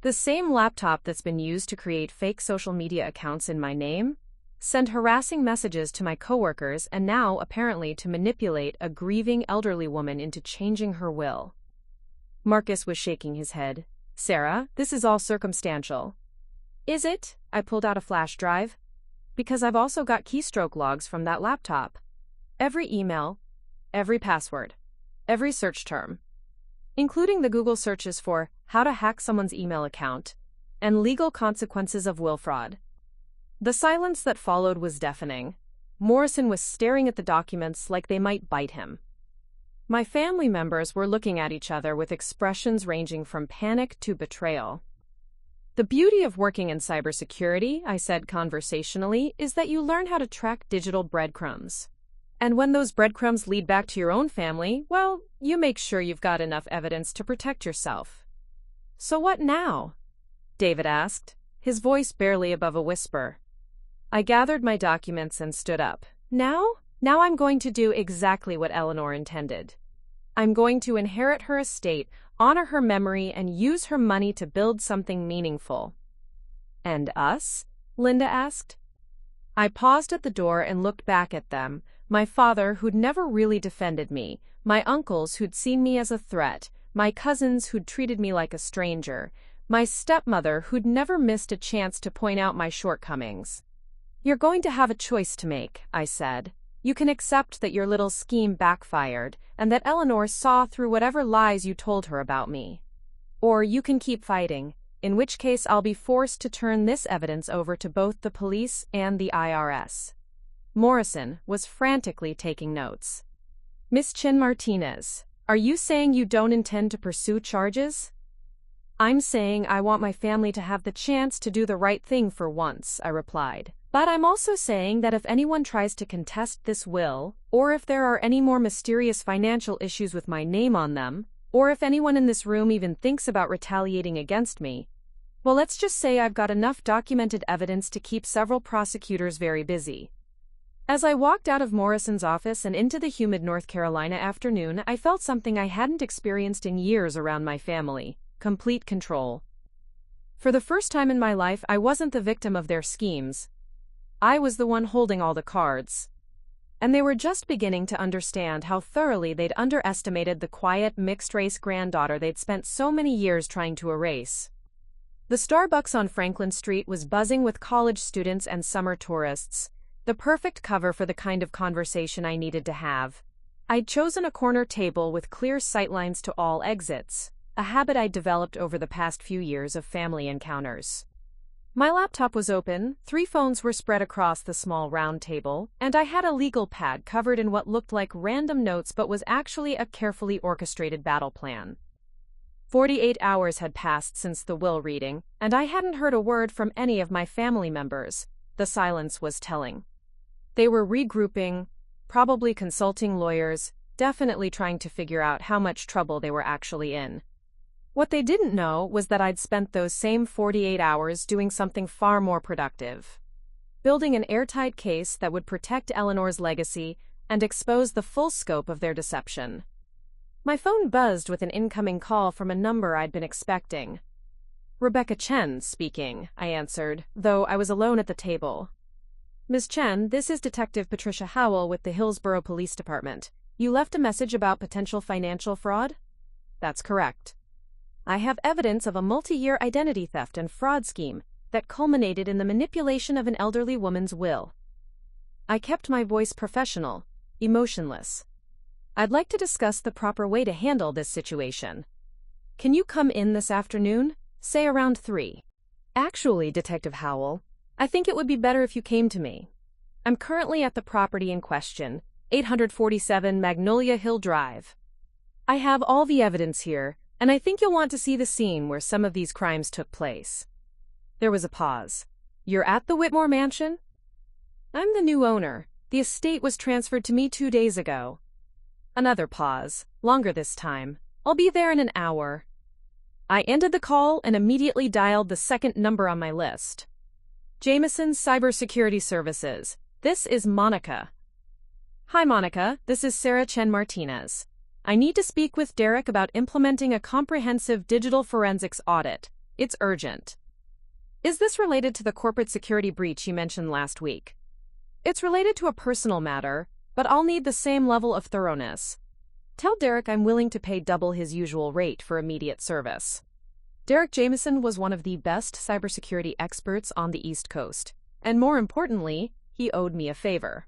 Speaker 1: The same laptop that's been used to create fake social media accounts in my name, send harassing messages to my coworkers, and now, apparently, to manipulate a grieving elderly woman into changing her will. Marcus was shaking his head. Sarah, this is all circumstantial. Is it? I pulled out a flash drive. Because I've also got keystroke logs from that laptop. Every email, every password, every search term, including the Google searches for how to hack someone's email account and legal consequences of will fraud. The silence that followed was deafening. Morrison was staring at the documents like they might bite him. My family members were looking at each other with expressions ranging from panic to betrayal. The beauty of working in cybersecurity, I said conversationally, is that you learn how to track digital breadcrumbs. And when those breadcrumbs lead back to your own family, well, you make sure you've got enough evidence to protect yourself. So what now? David asked, his voice barely above a whisper. I gathered my documents and stood up. Now I'm going to do exactly what Eleanor intended. I'm going to inherit her estate, honor her memory, and use her money to build something meaningful. And us? Linda asked. I paused at the door and looked back at them, my father who'd never really defended me, my uncles who'd seen me as a threat, my cousins who'd treated me like a stranger, my stepmother who'd never missed a chance to point out my shortcomings. You're going to have a choice to make, I said. You can accept that your little scheme backfired and that Eleanor saw through whatever lies you told her about me. Or you can keep fighting, in which case I'll be forced to turn this evidence over to both the police and the IRS. Morrison was frantically taking notes. Miss Chen Martinez, are you saying you don't intend to pursue charges? I'm saying I want my family to have the chance to do the right thing for once, I replied. But I'm also saying that if anyone tries to contest this will, or if there are any more mysterious financial issues with my name on them, or if anyone in this room even thinks about retaliating against me, well, let's just say I've got enough documented evidence to keep several prosecutors very busy. As I walked out of Morrison's office and into the humid North Carolina afternoon, I felt something I hadn't experienced in years around my family: complete control. For the first time in my life, I wasn't the victim of their schemes. I was the one holding all the cards. And they were just beginning to understand how thoroughly they'd underestimated the quiet, mixed-race granddaughter they'd spent so many years trying to erase. The Starbucks on Franklin Street was buzzing with college students and summer tourists, the perfect cover for the kind of conversation I needed to have. I'd chosen a corner table with clear sightlines to all exits, a habit I'd developed over the past few years of family encounters. My laptop was open, 3 phones were spread across the small round table, and I had a legal pad covered in what looked like random notes but was actually a carefully orchestrated battle plan. 48 hours had passed since the will reading, and I hadn't heard a word from any of my family members. The silence was telling. They were regrouping, probably consulting lawyers, definitely trying to figure out how much trouble they were actually in. What they didn't know was that I'd spent those same 48 hours doing something far more productive: building an airtight case that would protect Eleanor's legacy and expose the full scope of their deception. My phone buzzed with an incoming call from a number I'd been expecting. "Rebecca Chen speaking," I answered, though I was alone at the table. "Ms. Chen, this is Detective Patricia Howell with the Hillsborough Police Department. You left a message about potential financial fraud?" "That's correct. I have evidence of a multi-year identity theft and fraud scheme that culminated in the manipulation of an elderly woman's will." I kept my voice professional, emotionless. "I'd like to discuss the proper way to handle this situation. Can you come in this afternoon, say around 3? "Actually, Detective Howell, I think it would be better if you came to me. I'm currently at the property in question, 847 Magnolia Hill Drive. I have all the evidence here, and I think you'll want to see the scene where some of these crimes took place." There was a pause. "You're at the Whitmore Mansion?" "I'm the new owner. The estate was transferred to me 2 days ago." Another pause, longer this time. "I'll be there in an hour." I ended the call and immediately dialed the second number on my list. "Jameson's Cybersecurity Services. This is Monica." "Hi, Monica. This is Sarah Chen Martinez. I need to speak with Derek about implementing a comprehensive digital forensics audit. It's urgent." "Is this related to the corporate security breach you mentioned last week?" "It's related to a personal matter, but I'll need the same level of thoroughness. Tell Derek I'm willing to pay double his usual rate for immediate service." Derek Jameson was one of the best cybersecurity experts on the East Coast, and more importantly, he owed me a favor.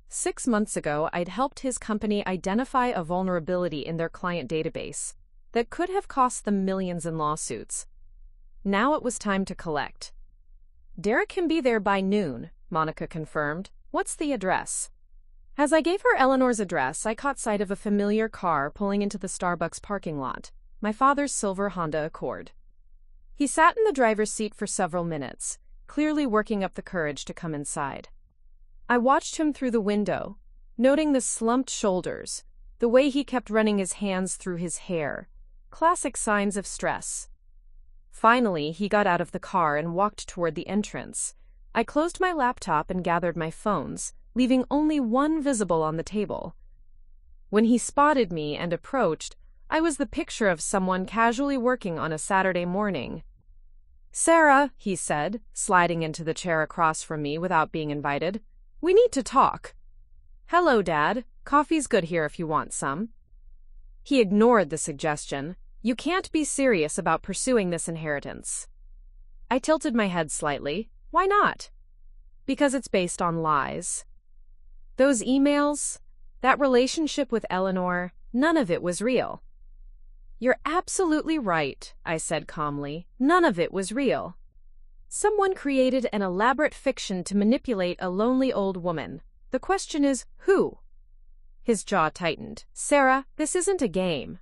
Speaker 1: 6 months ago, I'd helped his company identify a vulnerability in their client database that could have cost them millions in lawsuits. Now it was time to collect. "Derek can be there by noon," Monica confirmed. "What's the address?" As I gave her Eleanor's address, I caught sight of a familiar car pulling into the Starbucks parking lot, my father's silver Honda Accord. He sat in the driver's seat for several minutes, clearly working up the courage to come inside. I watched him through the window, noting the slumped shoulders, the way he kept running his hands through his hair, classic signs of stress. Finally, he got out of the car and walked toward the entrance. I closed my laptop and gathered my phones, leaving only one visible on the table. When he spotted me and approached, I was the picture of someone casually working on a Saturday morning. "Sarah," he said, sliding into the chair across from me without being invited. "We need to talk." "Hello, Dad. Coffee's good here if you want some." He ignored the suggestion. "You can't be serious about pursuing this inheritance." I tilted my head slightly. "Why not?" "Because it's based on lies. Those emails, that relationship with Eleanor, none of it was real." "You're absolutely right," I said calmly. "None of it was real. Someone created an elaborate fiction to manipulate a lonely old woman. The question is, who?" His jaw tightened. "Sarah, this isn't a game."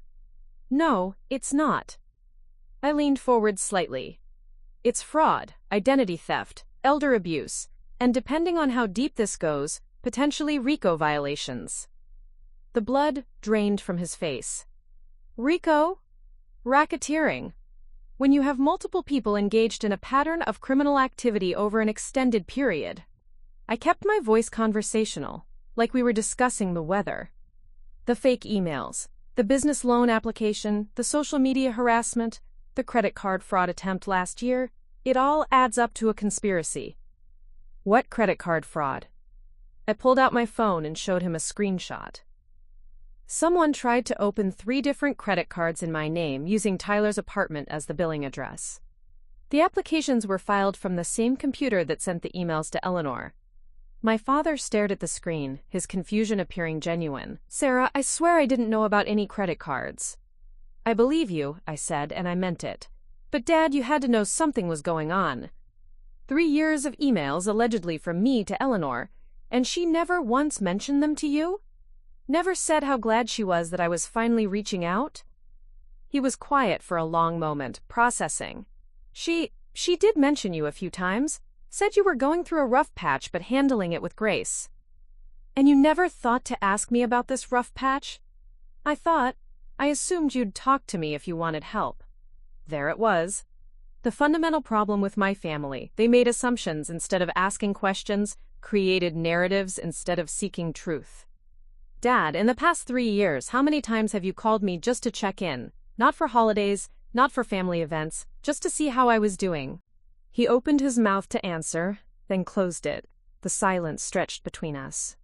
Speaker 1: "No, it's not." I leaned forward slightly. "It's fraud, identity theft, elder abuse, and depending on how deep this goes, potentially RICO violations." The blood drained from his face. "RICO? Racketeering. When you have multiple people engaged in a pattern of criminal activity over an extended period." I kept my voice conversational, like we were discussing the weather. The fake emails, the business loan application, the social media harassment, the credit card fraud attempt last year, it all adds up to a conspiracy. What credit card fraud? I pulled out my phone and showed him a screenshot. Someone tried to open 3 different credit cards in my name using Tyler's apartment as the billing address. The applications were filed from the same computer that sent the emails to Eleanor. My father stared at the screen, his confusion appearing genuine. "Sarah, I swear I didn't know about any credit cards." "I believe you," I said, and I meant it. "But Dad, you had to know something was going on. 3 years of emails allegedly from me to Eleanor, and she never once mentioned them to you? Never said how glad she was that I was finally reaching out?" He was quiet for a long moment, processing. She did mention you a few times. Said you were going through a rough patch but handling it with grace. "And you never thought to ask me about this rough patch?" I assumed you'd talk to me if you wanted help." There it was. The fundamental problem with my family. They made assumptions instead of asking questions, created narratives instead of seeking truth. "Dad, in the past 3 years, how many times have you called me just to check in? Not for holidays, not for family events, just to see how I was doing." He opened his mouth to answer, then closed it. The silence stretched between us.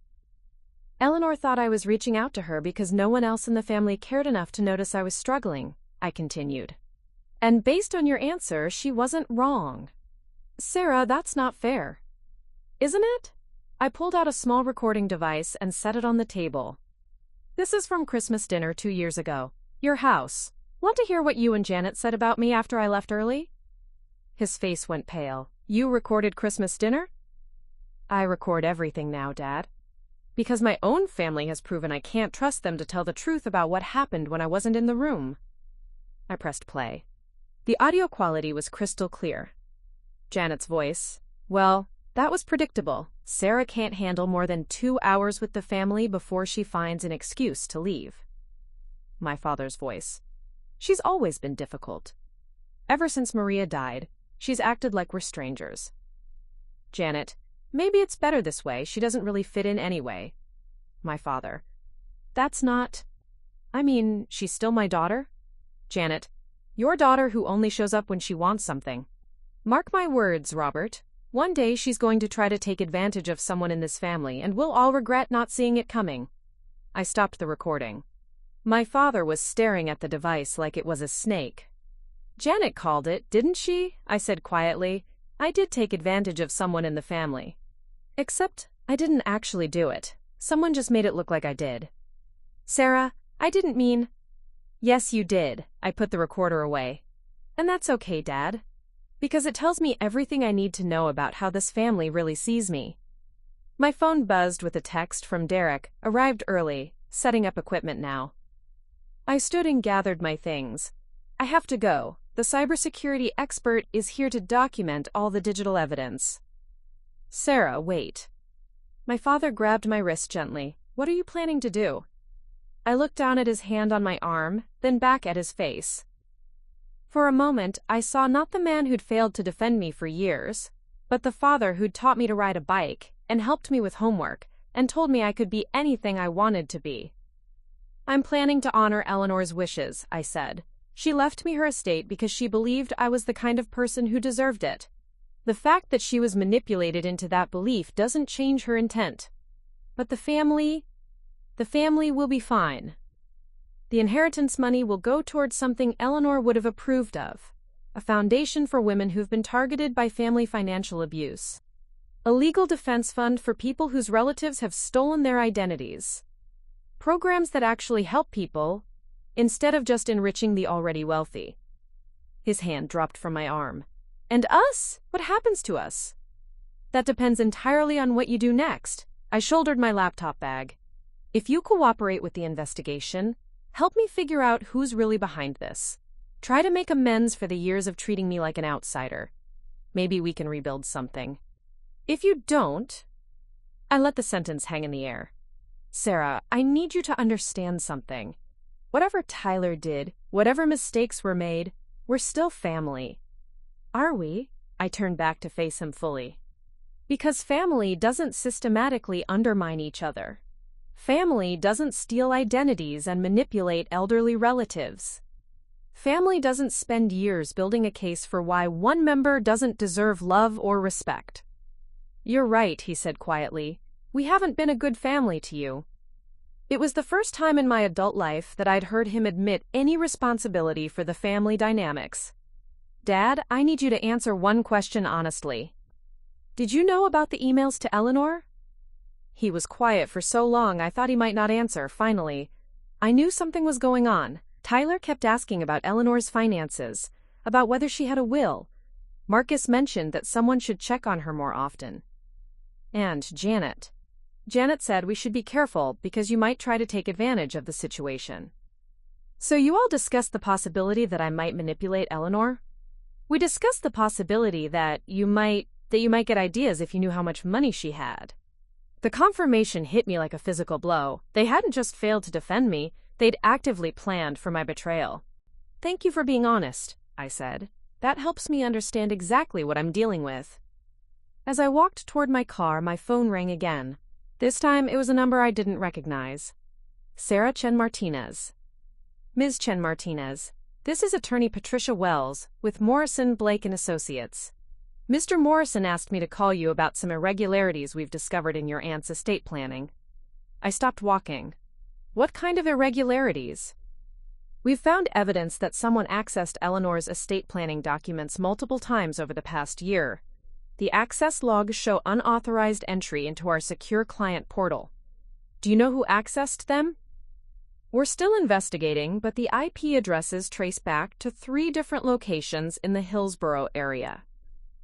Speaker 1: "Eleanor thought I was reaching out to her because no one else in the family cared enough to notice I was struggling," I continued. "And based on your answer, she wasn't wrong." "Sarah, that's not fair." "Isn't it?" I pulled out a small recording device and set it on the table. "This is from Christmas dinner 2 years ago. Your house. Want to hear what you and Janet said about me after I left early?" His face went pale. "You recorded Christmas dinner?" "I record everything now, Dad. Because my own family has proven I can't trust them to tell the truth about what happened when I wasn't in the room." I pressed play. The audio quality was crystal clear. Janet's voice. "Well, that was predictable. Sarah can't handle more than 2 hours with the family before she finds an excuse to leave." My father's voice. "She's always been difficult. Ever since Maria died, she's acted like we're strangers." Janet. "Maybe it's better this way. She doesn't really fit in anyway." My father. "That's not... I mean, she's still my daughter." Janet. "Your daughter who only shows up when she wants something. Mark my words, Robert. One day she's going to try to take advantage of someone in this family, and we'll all regret not seeing it coming." I stopped the recording. My father was staring at the device like it was a snake. "Janet called it, didn't she?" I said quietly. "I did take advantage of someone in the family. Except I didn't actually do it. Someone just made it look like I did." "Sarah, I didn't mean..." "Yes, you did." I put the recorder away. "And that's okay, Dad. Because it tells me everything I need to know about how this family really sees me." My phone buzzed with a text from Derek, arrived early, setting up equipment now. I stood and gathered my things. "I have to go. The cybersecurity expert is here to document all the digital evidence." "Sarah, wait." My father grabbed my wrist gently. "What are you planning to do?" I looked down at his hand on my arm, then back at his face. For a moment, I saw not the man who'd failed to defend me for years, but the father who'd taught me to ride a bike and helped me with homework and told me I could be anything I wanted to be. "I'm planning to honor Eleanor's wishes," I said. "She left me her estate because she believed I was the kind of person who deserved it. The fact that she was manipulated into that belief doesn't change her intent. But the family will be fine. The inheritance money will go towards something Eleanor would have approved of, a foundation for women who've been targeted by family financial abuse, a legal defense fund for people whose relatives have stolen their identities, programs that actually help people instead of just enriching the already wealthy." His hand dropped from my arm. "And us? What happens to us?" "That depends entirely on what you do next." I shouldered my laptop bag. "If you cooperate with the investigation, help me figure out who's really behind this. Try to make amends for the years of treating me like an outsider. Maybe we can rebuild something. If you don't..." I let the sentence hang in the air. "Sarah, I need you to understand something. Whatever Tyler did, whatever mistakes were made, we're still family." "Are we?" I turned back to face him fully. Because family doesn't systematically undermine each other. Family doesn't steal identities and manipulate elderly relatives. Family doesn't spend years building a case for why one member doesn't deserve love or respect. You're right, he said quietly. We haven't been a good family to you. It was the first time in my adult life that I'd heard him admit any responsibility for the family dynamics. Dad, I need you to answer one question honestly. Did you know about the emails to Eleanor? He was quiet for so long I thought he might not answer. Finally, I knew something was going on. Tyler kept asking about Eleanor's finances, about whether she had a will. Marcus mentioned that someone should check on her more often. And Janet. Janet said we should be careful because you might try to take advantage of the situation. So you all discussed the possibility that I might manipulate Eleanor? We discussed the possibility that you might get ideas if you knew how much money she had. The confirmation hit me like a physical blow. They hadn't just failed to defend me, they'd actively planned for my betrayal. Thank you for being honest, I said. That helps me understand exactly what I'm dealing with. As I walked toward my car, my phone rang again. This time it was a number I didn't recognize. Sarah Chen Martinez. Ms. Chen Martinez, this is attorney Patricia Wells with Morrison, Blake & Associates. Mr. Morrison asked me to call you about some irregularities we've discovered in your aunt's estate planning. I stopped walking. What kind of irregularities? We've found evidence that someone accessed Eleanor's estate planning documents multiple times over the past year. The access logs show unauthorized entry into our secure client portal. Do you know who accessed them? We're still investigating, but the IP addresses trace back to 3 different locations in the Hillsborough area.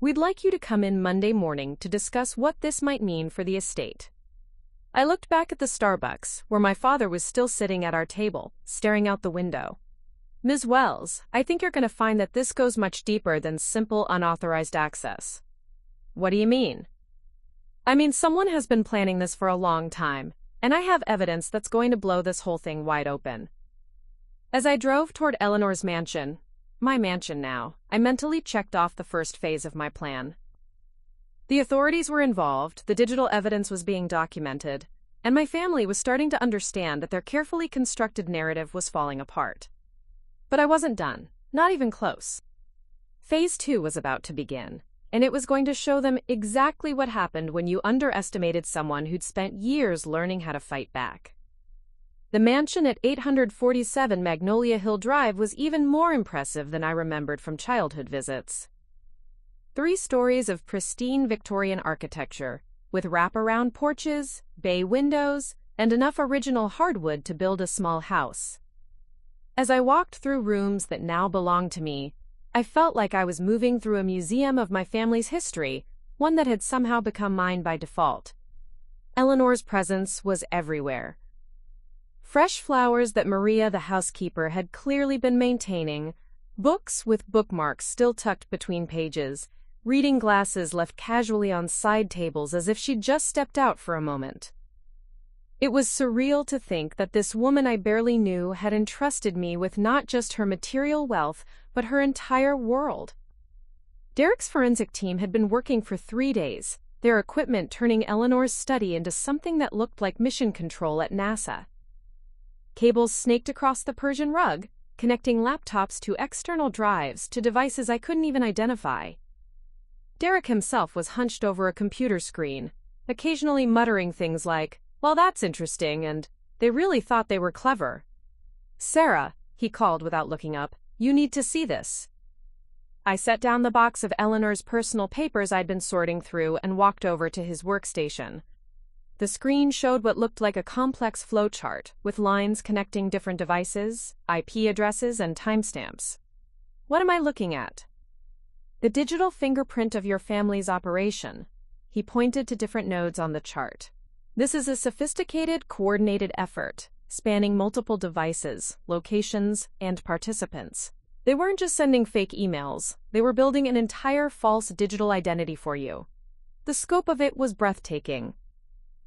Speaker 1: We'd like you to come in Monday morning to discuss what this might mean for the estate. I looked back at the Starbucks, where my father was still sitting at our table, staring out the window. Ms. Wells, I think you're going to find that this goes much deeper than simple unauthorized access. What do you mean? I mean, someone has been planning this for a long time, and I have evidence that's going to blow this whole thing wide open. As I drove toward Eleanor's mansion, my mansion now, I mentally checked off the first phase of my plan. The authorities were involved, the digital evidence was being documented, and my family was starting to understand that their carefully constructed narrative was falling apart. But I wasn't done, not even close. Phase 2 was about to begin, and it was going to show them exactly what happened when you underestimated someone who'd spent years learning how to fight back. The mansion at 847 Magnolia Hill Drive was even more impressive than I remembered from childhood visits. 3 stories of pristine Victorian architecture, with wraparound porches, bay windows, and enough original hardwood to build a small house. As I walked through rooms that now belonged to me, I felt like I was moving through a museum of my family's history, one that had somehow become mine by default. Eleanor's presence was everywhere. Fresh flowers that Maria, the housekeeper, had clearly been maintaining, books with bookmarks still tucked between pages, reading glasses left casually on side tables as if she'd just stepped out for a moment. It was surreal to think that this woman I barely knew had entrusted me with not just her material wealth, but her entire world. Derek's forensic team had been working for 3 days, their equipment turning Eleanor's study into something that looked like mission control at NASA. Cables snaked across the Persian rug, connecting laptops to external drives to devices I couldn't even identify. Derek himself was hunched over a computer screen, occasionally muttering things like, "Well, that's interesting," and "They really thought they were clever." "Sarah," he called without looking up, "you need to see this." I set down the box of Eleanor's personal papers I'd been sorting through and walked over to his workstation. The screen showed what looked like a complex flowchart, with lines connecting different devices, IP addresses, and timestamps. "What am I looking at?" "The digital fingerprint of your family's operation." He pointed to different nodes on the chart. "This is a sophisticated, coordinated effort, spanning multiple devices, locations, and participants. They weren't just sending fake emails, they were building an entire false digital identity for you. The scope of it was breathtaking.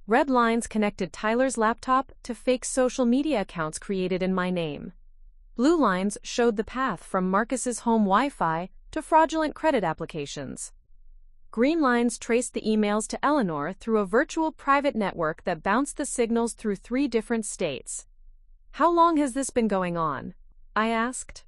Speaker 1: Red lines connected Tyler's laptop to fake social media accounts created in my name. Blue lines showed the path from Marcus's home Wi-Fi to fraudulent credit applications. Green lines traced the emails to Eleanor through a virtual private network that bounced the signals through 3 different states. "How long has this been going on?" I asked.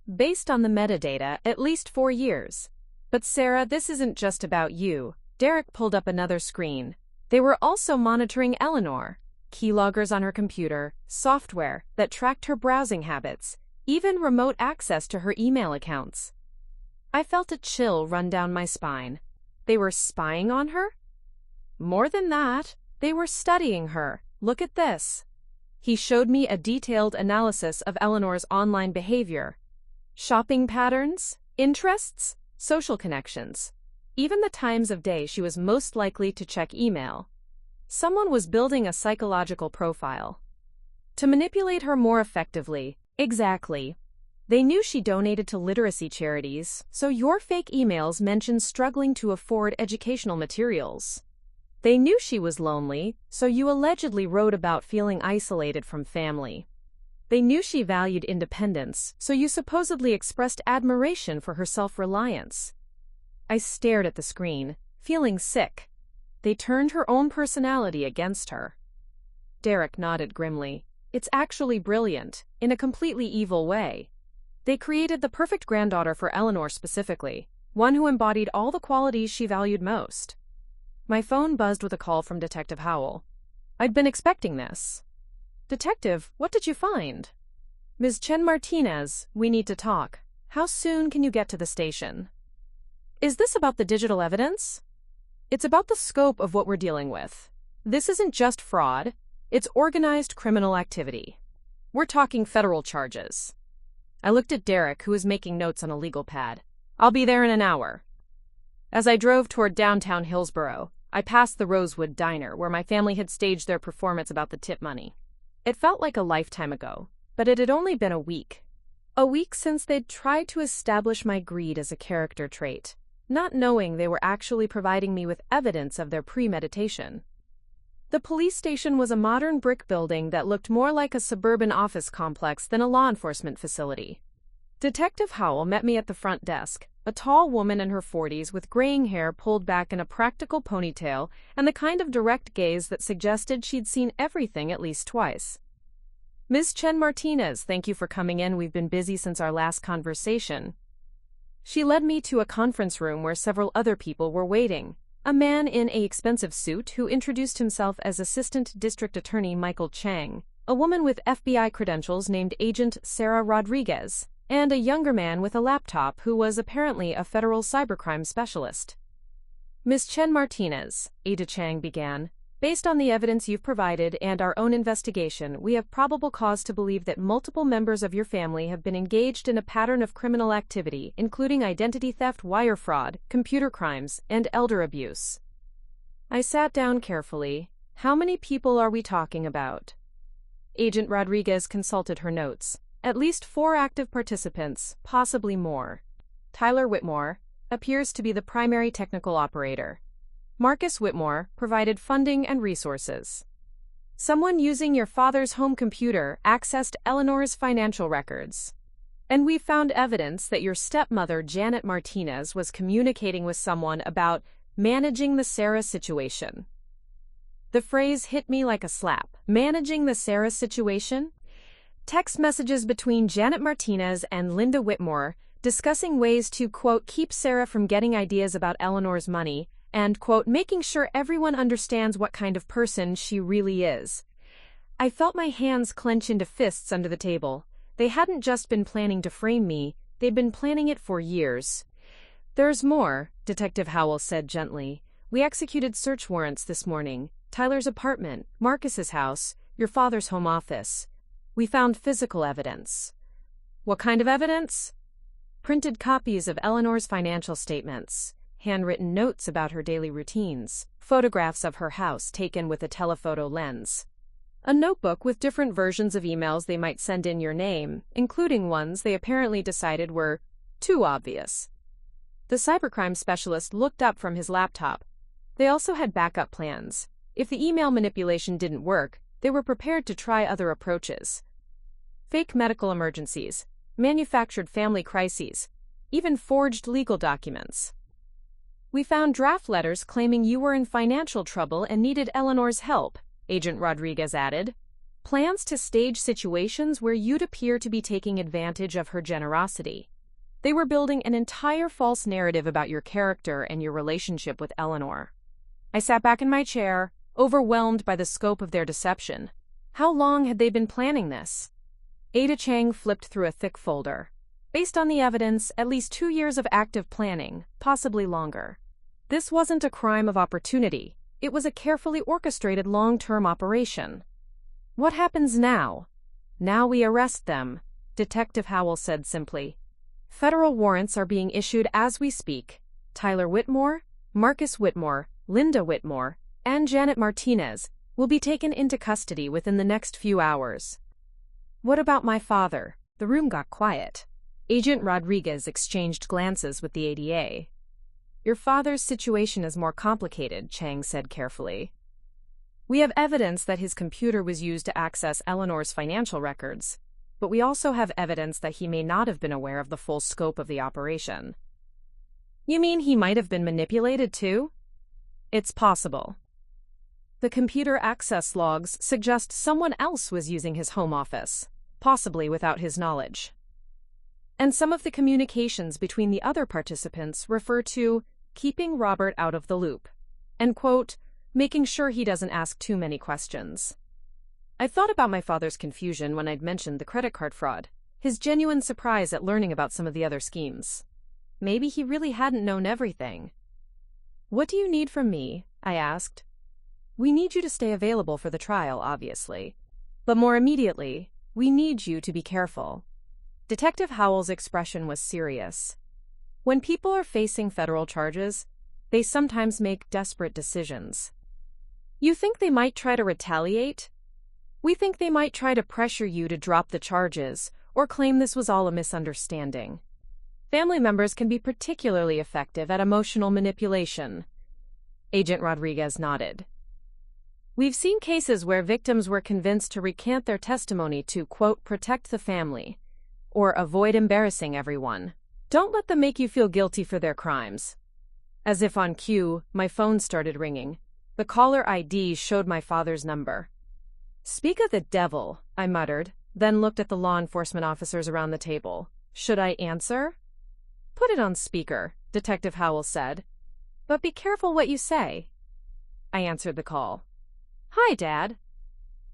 Speaker 1: "Based on the metadata, at least 4 years. But Sarah, this isn't just about you." Derek pulled up another screen. They were also monitoring Eleanor. Keyloggers on her computer, software that tracked her browsing habits, even remote access to her email accounts. I felt a chill run down my spine. They were spying on her? More than that, they were studying her. Look at this. He showed me a detailed analysis of Eleanor's online behavior. Shopping patterns, interests, social connections. Even the times of day she was most likely to check email. Someone was building a psychological profile. To manipulate her more effectively. Exactly. They knew she donated to literacy charities, so your fake emails mentioned struggling to afford educational materials. They knew she was lonely, so you allegedly wrote about feeling isolated from family. They knew she valued independence, so you supposedly expressed admiration for her self-reliance. I stared at the screen, feeling sick. They turned her own personality against her. Derek nodded grimly. It's actually brilliant, in a completely evil way. They created the perfect granddaughter for Eleanor specifically, one who embodied all the qualities she valued most. My phone buzzed with a call from Detective Howell. I'd been expecting this. "Detective, what did you find?" "Ms. Chen Martinez, we need to talk. How soon can you get to the station?" "Is this about the digital evidence?" "It's about the scope of what we're dealing with. This isn't just fraud, it's organized criminal activity. We're talking federal charges." I looked at Derek, who was making notes on a legal pad. "I'll be there in an hour." As I drove toward downtown Hillsborough, I passed the Rosewood Diner, where my family had staged their performance about the tip money. It felt like a lifetime ago, but it had only been a week. A week since they'd tried to establish my greed as a character trait, not knowing they were actually providing me with evidence of their premeditation. The police station was a modern brick building that looked more like a suburban office complex than a law enforcement facility. Detective Howell met me at the front desk, a tall woman in her 40s with graying hair pulled back in a practical ponytail and the kind of direct gaze that suggested she'd seen everything at least twice. "Ms. Chen Martinez, thank you for coming in. We've been busy since our last conversation." She led me to a conference room where several other people were waiting. A man in an expensive suit who introduced himself as Assistant District Attorney Michael Chang, a woman with FBI credentials named Agent Sarah Rodriguez, and a younger man with a laptop who was apparently a federal cybercrime specialist. "Ms. Chen Martinez," Ada Chang began, "based on the evidence you've provided and our own investigation, we have probable cause to believe that multiple members of your family have been engaged in a pattern of criminal activity, including identity theft, wire fraud, computer crimes, and elder abuse." I sat down carefully. "How many people are we talking about?" Agent Rodriguez consulted her notes. "At least 4 active participants, possibly more. Tyler Whitmore appears to be the primary technical operator. Marcus Whitmore provided funding and resources. Someone using your father's home computer accessed Eleanor's financial records. And we found evidence that your stepmother, Janet Martinez, was communicating with someone about managing the Sarah situation." The phrase hit me like a slap. Managing the Sarah situation? Text messages between Janet Martinez and Linda Whitmore discussing ways to, quote, keep Sarah from getting ideas about Eleanor's money, and, quote, making sure everyone understands what kind of person she really is. I felt my hands clench into fists under the table. They hadn't just been planning to frame me, they'd been planning it for years. "There's more," Detective Howell said gently. "We executed search warrants this morning. Tyler's apartment, Marcus's house, your father's home office. We found physical evidence." "What kind of evidence?" "Printed copies of Eleanor's financial statements, handwritten notes about her daily routines, photographs of her house taken with a telephoto lens. A notebook with different versions of emails they might send in your name, including ones they apparently decided were too obvious." The cybercrime specialist looked up from his laptop. They also had backup plans. If the email manipulation didn't work, they were prepared to try other approaches. Fake medical emergencies, manufactured family crises, even forged legal documents. We found draft letters claiming you were in financial trouble and needed Eleanor's help, Agent Rodriguez added. Plans to stage situations where you'd appear to be taking advantage of her generosity. They were building an entire false narrative about your character and your relationship with Eleanor. I sat back in my chair, overwhelmed by the scope of their deception. How long had they been planning this? Ada Chang flipped through a thick folder. Based on the evidence, at least 2 years of active planning, possibly longer. This wasn't a crime of opportunity. It was a carefully orchestrated long-term operation. What happens now? Now we arrest them, Detective Howell said simply. Federal warrants are being issued as we speak. Tyler Whitmore, Marcus Whitmore, Linda Whitmore, and Janet Martinez will be taken into custody within the next few hours. What about my father? The room got quiet. Agent Rodriguez exchanged glances with the ADA. Your father's situation is more complicated, Chang said carefully. We have evidence that his computer was used to access Eleanor's financial records, but we also have evidence that he may not have been aware of the full scope of the operation. You mean he might have been manipulated too? It's possible. The computer access logs suggest someone else was using his home office, possibly without his knowledge. And some of the communications between the other participants refer to keeping Robert out of the loop, and, quote, making sure he doesn't ask too many questions. I thought about my father's confusion when I'd mentioned the credit card fraud, his genuine surprise at learning about some of the other schemes. Maybe he really hadn't known everything. What do you need from me? I asked. We need you to stay available for the trial, obviously. But more immediately, we need you to be careful. Detective Howell's expression was serious. When people are facing federal charges, they sometimes make desperate decisions. You think they might try to retaliate? We think they might try to pressure you to drop the charges or claim this was all a misunderstanding. Family members can be particularly effective at emotional manipulation. Agent Rodriguez nodded. We've seen cases where victims were convinced to recant their testimony to, quote, protect the family, or avoid embarrassing everyone. Don't let them make you feel guilty for their crimes. As if on cue, my phone started ringing. The caller ID showed my father's number. Speak of the devil, I muttered, then looked at the law enforcement officers around the table. Should I answer? Put it on speaker, Detective Howell said. But be careful what you say. I answered the call. Hi, Dad.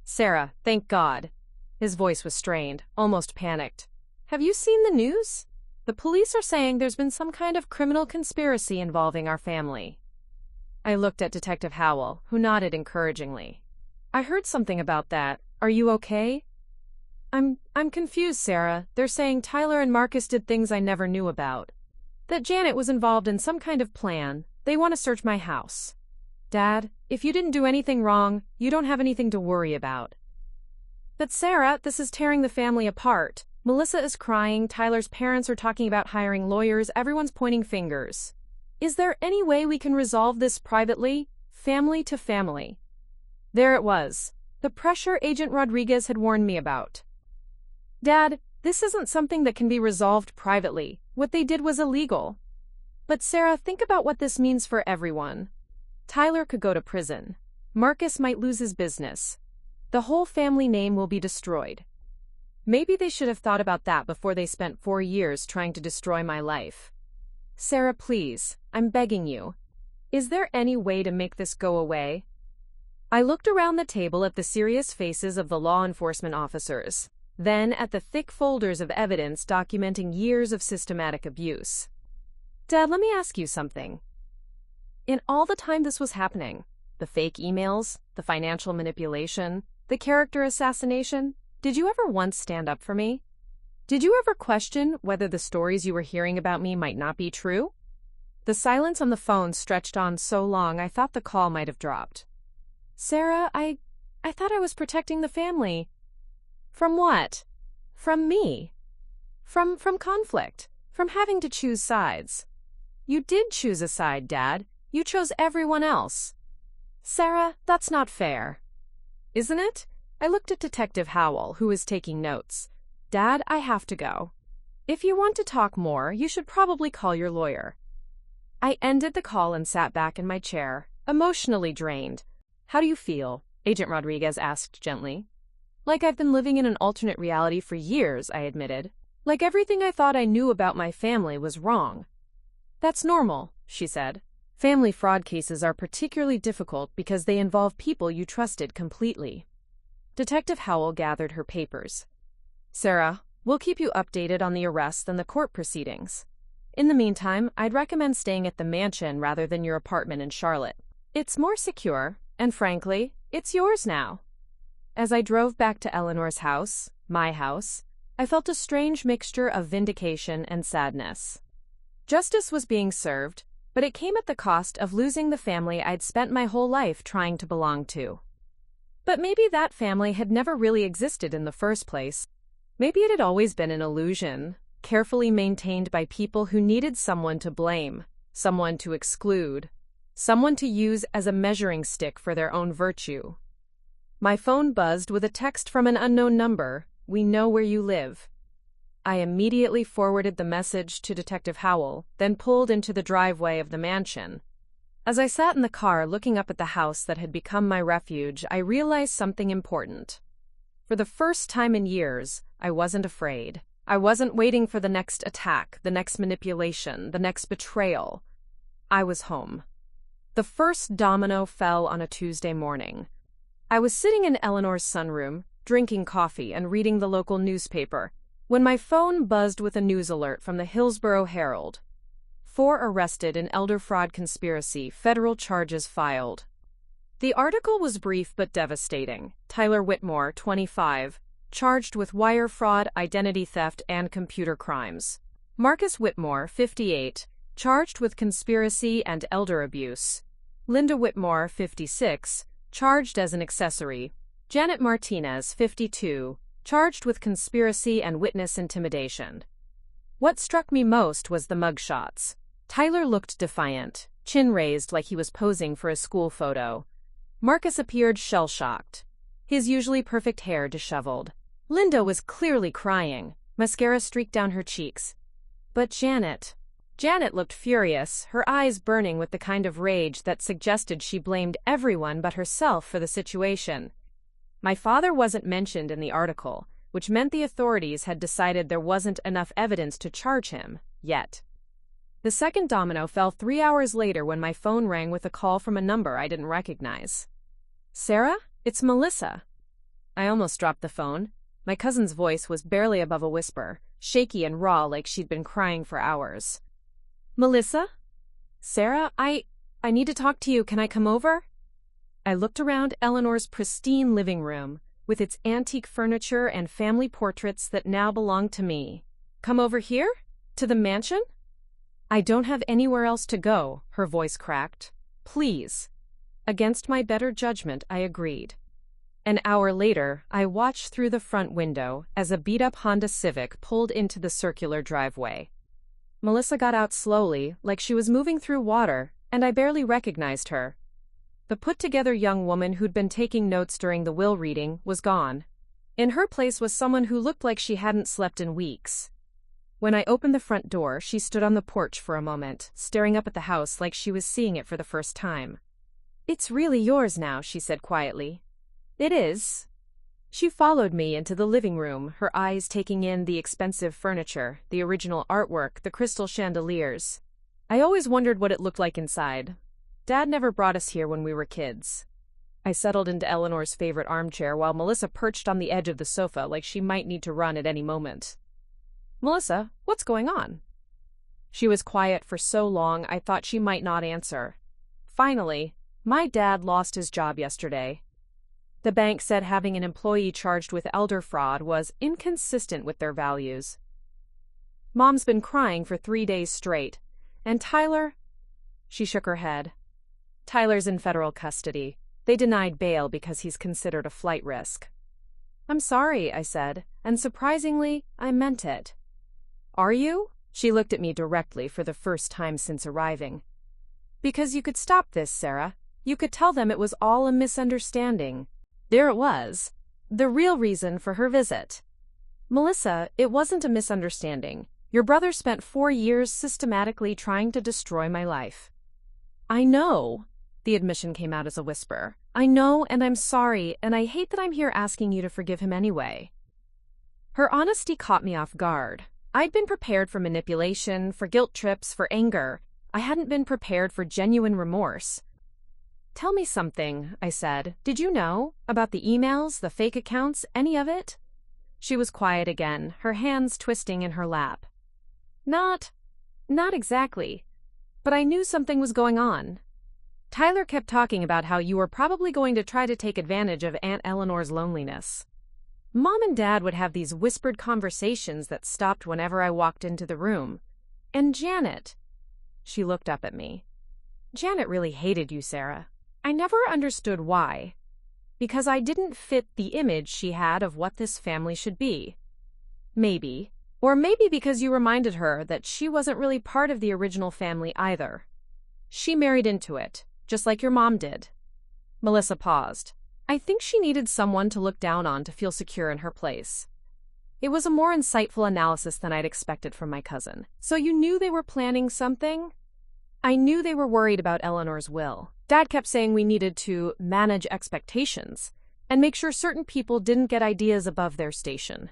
Speaker 1: Sarah, thank God. His voice was strained, almost panicked. Have you seen the news? The police are saying there's been some kind of criminal conspiracy involving our family. I looked at Detective Howell, who nodded encouragingly. I heard something about that. Are you okay? I'm confused, Sarah. They're saying Tyler and Marcus did things I never knew about. That Janet was involved in some kind of plan. They want to search my house. Dad, if you didn't do anything wrong, you don't have anything to worry about. But Sarah, this is tearing the family apart. Melissa is crying, Tyler's parents are talking about hiring lawyers, everyone's pointing fingers. Is there any way we can resolve this privately, family to family? There it was, the pressure Agent Rodriguez had warned me about. Dad, this isn't something that can be resolved privately. What they did was illegal. But Sarah, think about what this means for everyone. Tyler could go to prison. Marcus might lose his business. The whole family name will be destroyed. Maybe they should have thought about that before they spent 4 years trying to destroy my life. Sarah, please, I'm begging you. Is there any way to make this go away? I looked around the table at the serious faces of the law enforcement officers, then at the thick folders of evidence documenting years of systematic abuse. Dad, let me ask you something. In all the time this was happening, the fake emails, the financial manipulation, the character assassination, did you ever once stand up for me? Did you ever question whether the stories you were hearing about me might not be true? The silence on the phone stretched on so long I thought the call might have dropped. Sarah, I thought I was protecting the family. From what? From me. From conflict. From having to choose sides. You did choose a side, Dad. You chose everyone else. Sarah, that's not fair. Isn't it? I looked at Detective Howell, who was taking notes. Dad, I have to go. If you want to talk more, you should probably call your lawyer. I ended the call and sat back in my chair, emotionally drained. "How do you feel?" Agent Rodriguez asked gently. "Like I've been living in an alternate reality for years," I admitted. "Like everything I thought I knew about my family was wrong." "That's normal," she said. "Family fraud cases are particularly difficult because they involve people you trusted completely." Detective Howell gathered her papers. "Sarah, we'll keep you updated on the arrest and the court proceedings. In the meantime, I'd recommend staying at the mansion rather than your apartment in Charlotte. It's more secure, and frankly, it's yours now." As I drove back to Eleanor's house, my house, I felt a strange mixture of vindication and sadness. Justice was being served, but it came at the cost of losing the family I'd spent my whole life trying to belong to. But maybe that family had never really existed in the first place. Maybe it had always been an illusion, carefully maintained by people who needed someone to blame, someone to exclude, someone to use as a measuring stick for their own virtue. My phone buzzed with a text from an unknown number. "We know where you live." I immediately forwarded the message to Detective Howell, then pulled into the driveway of the mansion. As I sat in the car looking up at the house that had become my refuge, I realized something important. For the first time in years, I wasn't afraid. I wasn't waiting for the next attack, the next manipulation, the next betrayal. I was home. The first domino fell on a Tuesday morning. I was sitting in Eleanor's sunroom, drinking coffee and reading the local newspaper, when my phone buzzed with a news alert from the Hillsborough Herald. 4 arrested in elder fraud conspiracy, federal charges filed. The article was brief but devastating. Tyler Whitmore, 25, charged with wire fraud, identity theft, and computer crimes. Marcus Whitmore, 58, charged with conspiracy and elder abuse. Linda Whitmore, 56, charged as an accessory. Janet Martinez, 52, charged with conspiracy and witness intimidation. What struck me most was the mugshots. Tyler looked defiant, chin raised like he was posing for a school photo. Marcus appeared shell-shocked, his usually perfect hair disheveled. Linda was clearly crying, mascara streaked down her cheeks. But Janet looked furious, her eyes burning with the kind of rage that suggested she blamed everyone but herself for the situation. My father wasn't mentioned in the article, which meant the authorities had decided there wasn't enough evidence to charge him, yet. The second domino fell 3 hours later when my phone rang with a call from a number I didn't recognize. "Sarah? It's Melissa." I almost dropped the phone. My cousin's voice was barely above a whisper, shaky and raw like she'd been crying for hours. "Melissa? Sarah, I need to talk to you. Can I come over?" I looked around Eleanor's pristine living room, with its antique furniture and family portraits that now belonged to me. "Come over here? To the mansion?" "I don't have anywhere else to go," her voice cracked. "Please." Against my better judgment, I agreed. An hour later, I watched through the front window as a beat-up Honda Civic pulled into the circular driveway. Melissa got out slowly, like she was moving through water, and I barely recognized her. The put-together young woman who'd been taking notes during the will reading was gone. In her place was someone who looked like she hadn't slept in weeks. When I opened the front door, she stood on the porch for a moment, staring up at the house like she was seeing it for the first time. "It's really yours now," she said quietly. "It is." She followed me into the living room, her eyes taking in the expensive furniture, the original artwork, the crystal chandeliers. I always wondered what it looked like inside. Dad never brought us here when we were kids. I settled into Eleanor's favorite armchair while Melissa perched on the edge of the sofa like she might need to run at any moment. "Melissa, what's going on?" She was quiet for so long I thought she might not answer. Finally, "My dad lost his job yesterday. The bank said having an employee charged with elder fraud was inconsistent with their values. Mom's been crying for 3 days straight. And Tyler?" She shook her head. "Tyler's in federal custody. They denied bail because he's considered a flight risk." "I'm sorry," I said, and surprisingly, I meant it. "Are you?" She looked at me directly for the first time since arriving. "Because you could stop this, Sarah. You could tell them it was all a misunderstanding. There it was. The real reason for her visit." "Melissa, it wasn't a misunderstanding. Your brother spent 4 years systematically trying to destroy my life. I know, the admission came out as a whisper. I know, and I'm sorry, and I hate that I'm here asking you to forgive him anyway. Her honesty caught me off guard. I'd been prepared for manipulation, for guilt trips, for anger. I hadn't been prepared for genuine remorse. Tell me something, I said. Did you know about the emails, the fake accounts, any of it? She was quiet again, her hands twisting in her lap. Not exactly. But I knew something was going on. Tyler kept talking about how you were probably going to try to take advantage of Aunt Eleanor's loneliness. Mom and Dad would have these whispered conversations that stopped whenever I walked into the room. And Janet. She looked up at me. Janet really hated you, Sarah. I never understood why. Because I didn't fit the image she had of what this family should be. Maybe. Or maybe because you reminded her that she wasn't really part of the original family either. She married into it, just like your mom did. Melissa paused. I think she needed someone to look down on to feel secure in her place. It was a more insightful analysis than I'd expected from my cousin. So you knew they were planning something? I knew they were worried about Eleanor's will. Dad kept saying we needed to manage expectations and make sure certain people didn't get ideas above their station.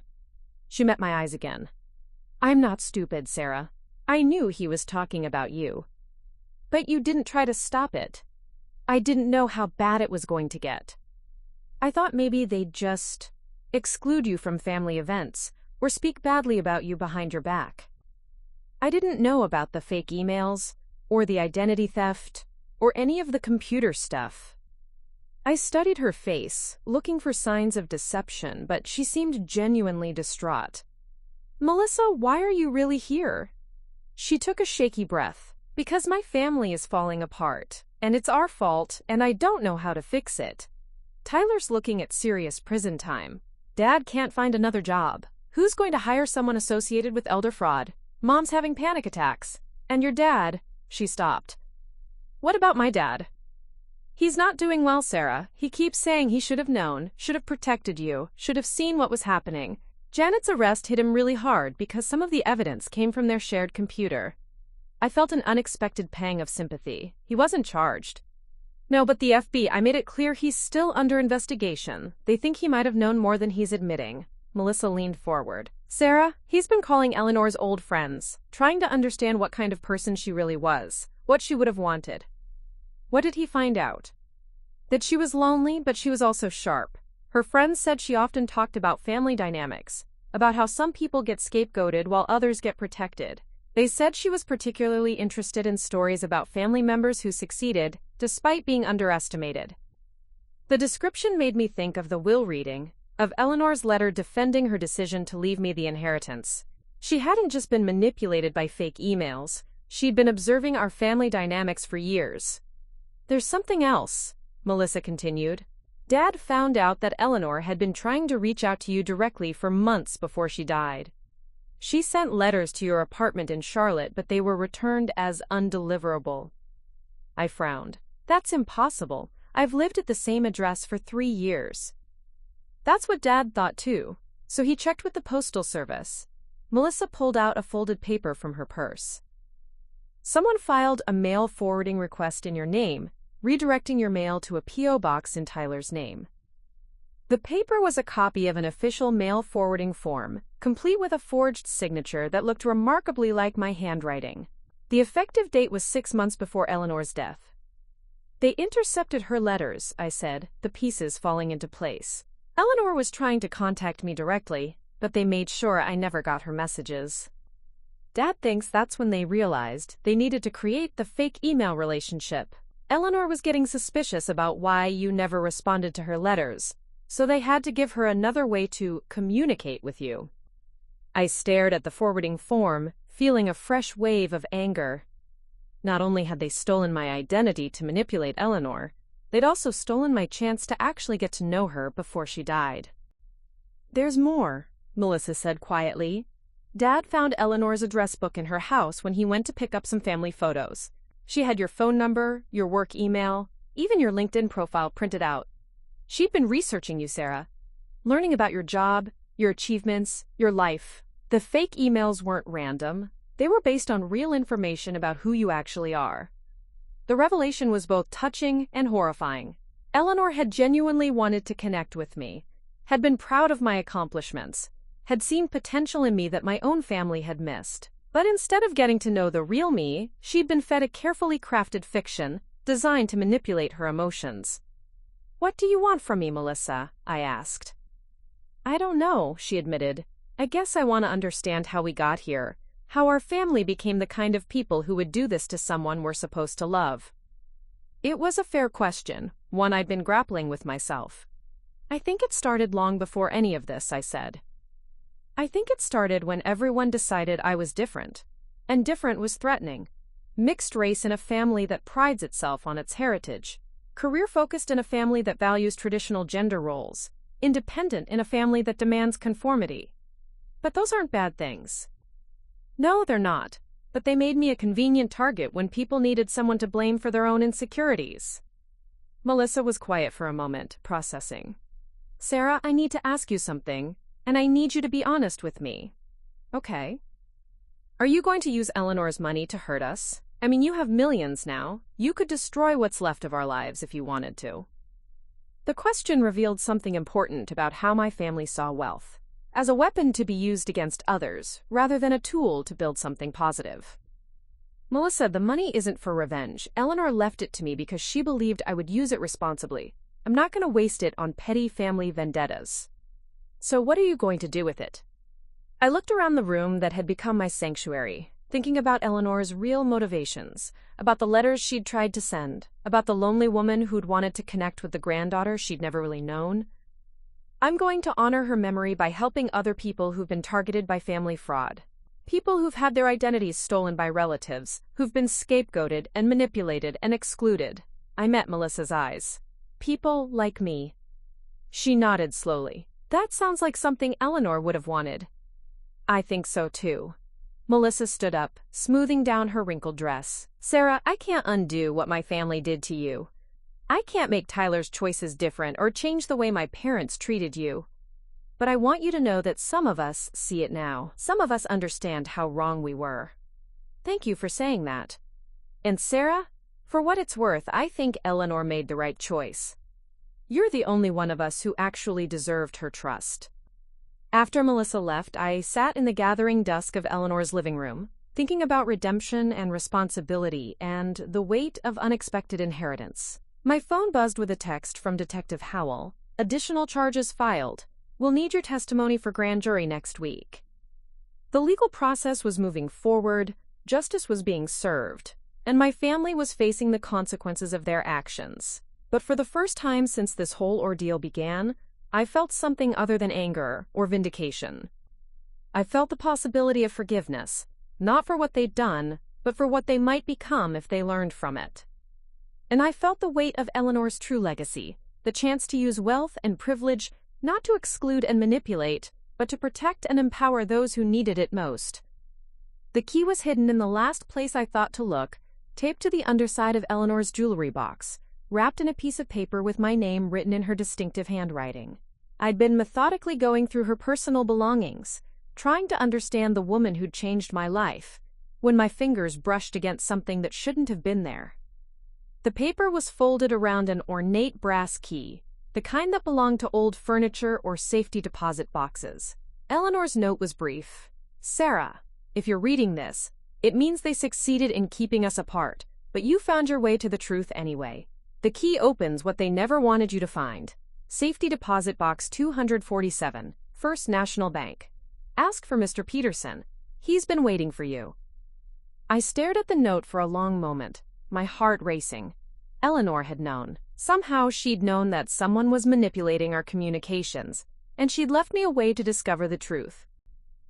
Speaker 1: She met my eyes again. I'm not stupid, Sarah. I knew he was talking about you. But you didn't try to stop it. I didn't know how bad it was going to get. I thought maybe they'd just exclude you from family events or speak badly about you behind your back. I didn't know about the fake emails or the identity theft or any of the computer stuff. I studied her face, looking for signs of deception, but she seemed genuinely distraught. Melissa, why are you really here? She took a shaky breath. Because my family is falling apart, and it's our fault, and I don't know how to fix it. Tyler's looking at serious prison time. Dad can't find another job. Who's going to hire someone associated with elder fraud? Mom's having panic attacks. And your dad, she stopped. What about my dad? He's not doing well, Sarah. He keeps saying he should have known, should have protected you, should have seen what was happening. Janet's arrest hit him really hard because some of the evidence came from their shared computer. I felt an unexpected pang of sympathy. He wasn't charged. No, but the FBI, I made it clear he's still under investigation. They think he might have known more than he's admitting. Melissa leaned forward. Sarah, he's been calling Eleanor's old friends, trying to understand what kind of person she really was, what she would have wanted. What did he find out? That she was lonely, but she was also sharp. Her friends said she often talked about family dynamics, about how some people get scapegoated while others get protected. They said she was particularly interested in stories about family members who succeeded, despite being underestimated. The description made me think of the will reading, of Eleanor's letter defending her decision to leave me the inheritance. She hadn't just been manipulated by fake emails, she'd been observing our family dynamics for years. There's something else, Melissa continued. Dad found out that Eleanor had been trying to reach out to you directly for months before she died. She sent letters to your apartment in Charlotte, but they were returned as undeliverable. I frowned. That's impossible. I've lived at the same address for 3 years. That's what Dad thought too, so he checked with the postal service. Melissa pulled out a folded paper from her purse. Someone filed a mail forwarding request in your name, redirecting your mail to a P.O. box in Tyler's name. The paper was a copy of an official mail forwarding form, complete with a forged signature that looked remarkably like my handwriting. The effective date was 6 months before Eleanor's death. They intercepted her letters, I said, the pieces falling into place. Eleanor was trying to contact me directly, but they made sure I never got her messages. Dad thinks that's when they realized they needed to create the fake email relationship. Eleanor was getting suspicious about why you never responded to her letters, so they had to give her another way to communicate with you. I stared at the forwarding form, feeling a fresh wave of anger. Not only had they stolen my identity to manipulate Eleanor, they'd also stolen my chance to actually get to know her before she died. There's more, Melissa said quietly. Dad found Eleanor's address book in her house when he went to pick up some family photos. She had your phone number, your work email, even your LinkedIn profile printed out. She'd been researching you, Sarah, learning about your job, your achievements, your life. The fake emails weren't random. They were based on real information about who you actually are. The revelation was both touching and horrifying. Eleanor had genuinely wanted to connect with me, had been proud of my accomplishments, had seen potential in me that my own family had missed. But instead of getting to know the real me, she'd been fed a carefully crafted fiction designed to manipulate her emotions. "What do you want from me, Melissa?" I asked. "I don't know," she admitted. "I guess I want to understand how we got here, how our family became the kind of people who would do this to someone we're supposed to love." It was a fair question, one I'd been grappling with myself. "I think it started long before any of this," I said. "I think it started when everyone decided I was different. And different was threatening. Mixed race in a family that prides itself on its heritage. Career-focused in a family that values traditional gender roles. Independent in a family that demands conformity. But those aren't bad things." "No, they're not. But they made me a convenient target when people needed someone to blame for their own insecurities." Melissa was quiet for a moment, processing. "Sarah, I need to ask you something, and I need you to be honest with me." "Okay." "Are you going to use Eleanor's money to hurt us? I mean, you have millions now. You could destroy what's left of our lives if you wanted to." The question revealed something important about how my family saw wealth. As a weapon to be used against others, rather than a tool to build something positive. "Melissa, the money isn't for revenge. Eleanor left it to me because she believed I would use it responsibly. I'm not going to waste it on petty family vendettas." "So what are you going to do with it?" I looked around the room that had become my sanctuary, thinking about Eleanor's real motivations, about the letters she'd tried to send, about the lonely woman who'd wanted to connect with the granddaughter she'd never really known. I'm going to honor her memory by helping other people who've been targeted by family fraud. People who've had their identities stolen by relatives, who've been scapegoated and manipulated and excluded. I met Melissa's eyes. People like me. She nodded slowly. "That sounds like something Eleanor would have wanted." "I think so too." Melissa stood up, smoothing down her wrinkled dress. "Sarah, I can't undo what my family did to you. I can't make Tyler's choices different or change the way my parents treated you. But I want you to know that some of us see it now. Some of us understand how wrong we were." "Thank you for saying that." "And Sarah, for what it's worth, I think Eleanor made the right choice. You're the only one of us who actually deserved her trust." After Melissa left, I sat in the gathering dusk of Eleanor's living room, thinking about redemption and responsibility and the weight of unexpected inheritance. My phone buzzed with a text from Detective Howell. "Additional charges filed. We'll need your testimony for grand jury next week." The legal process was moving forward, justice was being served, and my family was facing the consequences of their actions. But for the first time since this whole ordeal began, I felt something other than anger or vindication. I felt the possibility of forgiveness, not for what they'd done, but for what they might become if they learned from it. And I felt the weight of Eleanor's true legacy, the chance to use wealth and privilege not to exclude and manipulate, but to protect and empower those who needed it most. The key was hidden in the last place I thought to look, taped to the underside of Eleanor's jewelry box, wrapped in a piece of paper with my name written in her distinctive handwriting. I'd been methodically going through her personal belongings, trying to understand the woman who'd changed my life, when my fingers brushed against something that shouldn't have been there. The paper was folded around an ornate brass key, the kind that belonged to old furniture or safety deposit boxes. Eleanor's note was brief. "Sarah, if you're reading this, it means they succeeded in keeping us apart, but you found your way to the truth anyway. The key opens what they never wanted you to find. Safety deposit box 247, First National Bank. Ask for Mr. Peterson. He's been waiting for you." I stared at the note for a long moment, my heart racing. Eleanor had known. Somehow she'd known that someone was manipulating our communications, and she'd left me a way to discover the truth.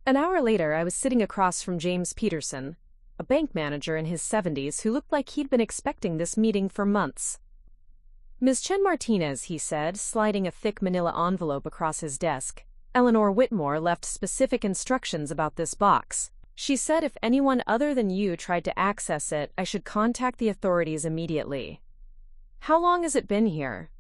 Speaker 1: An hour later, I was sitting across from James Peterson, a bank manager in his 70s who looked like he'd been expecting this meeting for months. "Ms. Chen Martinez," he said, sliding a thick manila envelope across his desk. "Eleanor Whitmore left specific instructions about this box. She said if anyone other than you tried to access it, I should contact the authorities immediately." "How long has it been here?"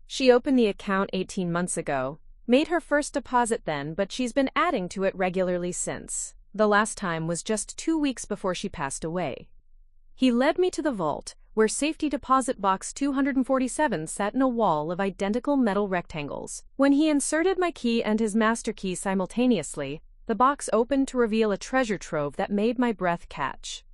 Speaker 1: "She opened the account 18 months ago. Made her first deposit then, but she's been adding to it regularly since. The last time was just 2 weeks before she passed away. He led me to the vault, where safety deposit box 247 sat in a wall of identical metal rectangles. When he inserted my key and his master key simultaneously, the box opened to reveal a treasure trove that made my breath catch.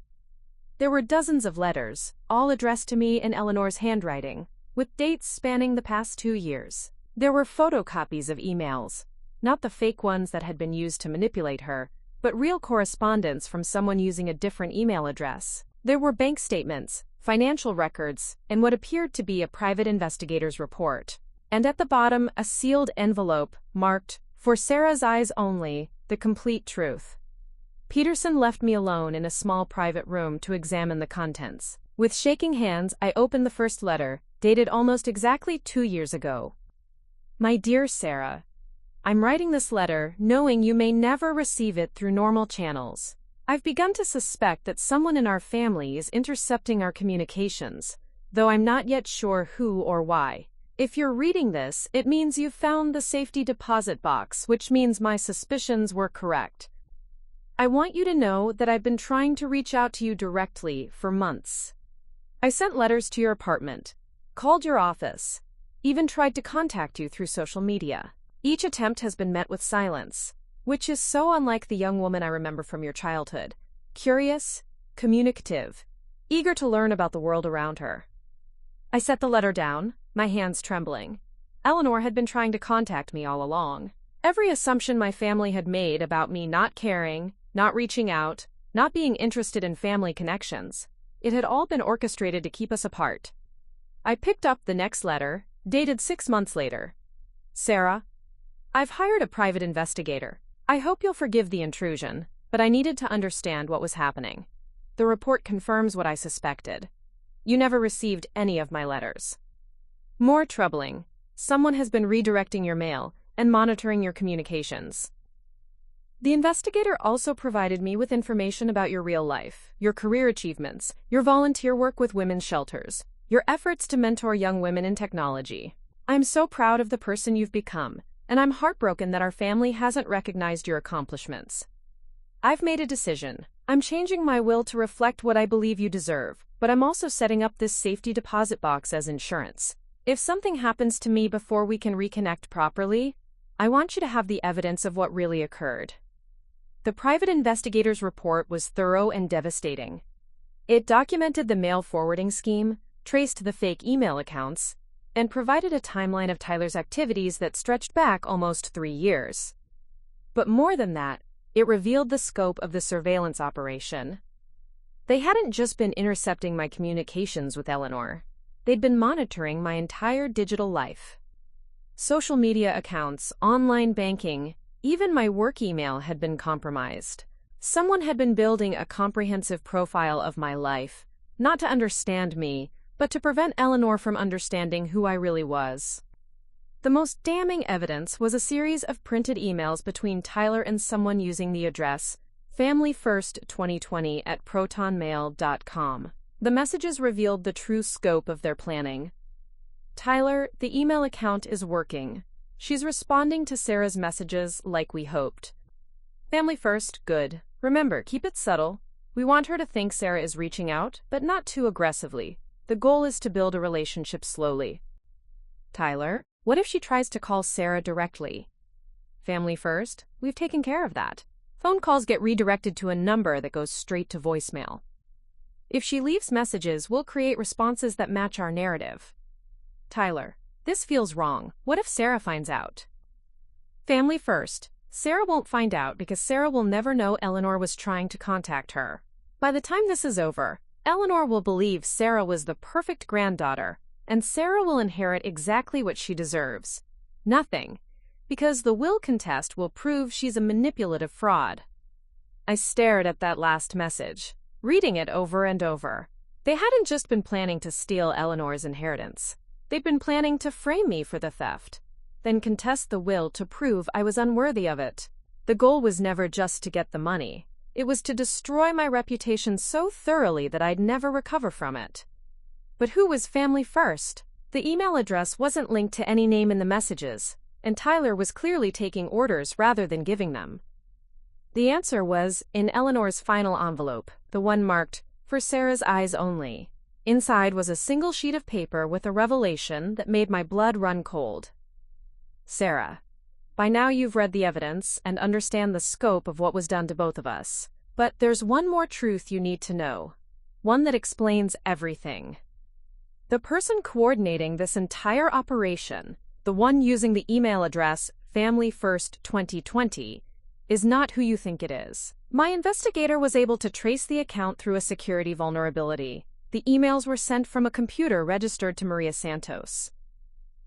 Speaker 1: There were dozens of letters, all addressed to me in Eleanor's handwriting, with dates spanning the past 2 years. There were photocopies of emails, not the fake ones that had been used to manipulate her, but real correspondence from someone using a different email address. There were bank statements, financial records, and what appeared to be a private investigator's report. And at the bottom, a sealed envelope marked, "For Sarah's eyes only, the complete truth." Peterson left me alone in a small private room to examine the contents. With shaking hands, I opened the first letter, dated almost exactly 2 years ago. My dear Sarah, I'm writing this letter knowing you may never receive it through normal channels. I've begun to suspect that someone in our family is intercepting our communications, though I'm not yet sure who or why. If you're reading this, it means you've found the safety deposit box, which means my suspicions were correct. I want you to know that I've been trying to reach out to you directly for months. I sent letters to your apartment, called your office, even tried to contact you through social media. Each attempt has been met with silence, which is so unlike the young woman I remember from your childhood. Curious, communicative, eager to learn about the world around her. I set the letter down, my hands trembling. Eleanor had been trying to contact me all along. Every assumption my family had made about me not caring, not reaching out, not being interested in family connections, it had all been orchestrated to keep us apart. I picked up the next letter, dated 6 months later. Sarah, I've hired a private investigator. I hope you'll forgive the intrusion, but I needed to understand what was happening. The report confirms what I suspected. You never received any of my letters. More troubling, someone has been redirecting your mail and monitoring your communications. The investigator also provided me with information about your real life, your career achievements, your volunteer work with women's shelters, your efforts to mentor young women in technology. I'm so proud of the person you've become, and I'm heartbroken that our family hasn't recognized your accomplishments. I've made a decision. I'm changing my will to reflect what I believe you deserve, but I'm also setting up this safety deposit box as insurance. If something happens to me before we can reconnect properly, I want you to have the evidence of what really occurred. The private investigator's report was thorough and devastating. It documented the mail forwarding scheme, traced the fake email accounts, and provided a timeline of Tyler's activities that stretched back almost 3 years. But more than that, it revealed the scope of the surveillance operation. They hadn't just been intercepting my communications with Eleanor. They'd been monitoring my entire digital life. Social media accounts, online banking, even my work email had been compromised. Someone had been building a comprehensive profile of my life, not to understand me, but to prevent Eleanor from understanding who I really was. The most damning evidence was a series of printed emails between Tyler and someone using the address familyfirst2020@protonmail.com. The messages revealed the true scope of their planning. Tyler, the email account is working. She's responding to Sarah's messages like we hoped. Family first, good. Remember, keep it subtle. We want her to think Sarah is reaching out, but not too aggressively. The goal is to build a relationship slowly. Tyler, what if she tries to call Sarah directly? Family first, we've taken care of that. Phone calls get redirected to a number that goes straight to voicemail. If she leaves messages, we'll create responses that match our narrative. Tyler, this feels wrong. What if Sarah finds out? Family first, Sarah won't find out because Sarah will never know Eleanor was trying to contact her. By the time this is over, Eleanor will believe Sarah was the perfect granddaughter, and Sarah will inherit exactly what she deserves. Nothing, because the will contest will prove she's a manipulative fraud. I stared at that last message, reading it over and over. They hadn't just been planning to steal Eleanor's inheritance. They'd been planning to frame me for the theft, then contest the will to prove I was unworthy of it. The goal was never just to get the money. It was to destroy my reputation so thoroughly that I'd never recover from it. But who was family first? The email address wasn't linked to any name in the messages, and Tyler was clearly taking orders rather than giving them. The answer was in Eleanor's final envelope, the one marked, "For Sarah's eyes only." Inside was a single sheet of paper with a revelation that made my blood run cold. Sarah, by now you've read the evidence and understand the scope of what was done to both of us. But there's one more truth you need to know. One that explains everything. The person coordinating this entire operation, the one using the email address FamilyFirst2020, is not who you think it is. My investigator was able to trace the account through a security vulnerability. The emails were sent from a computer registered to Maria Santos.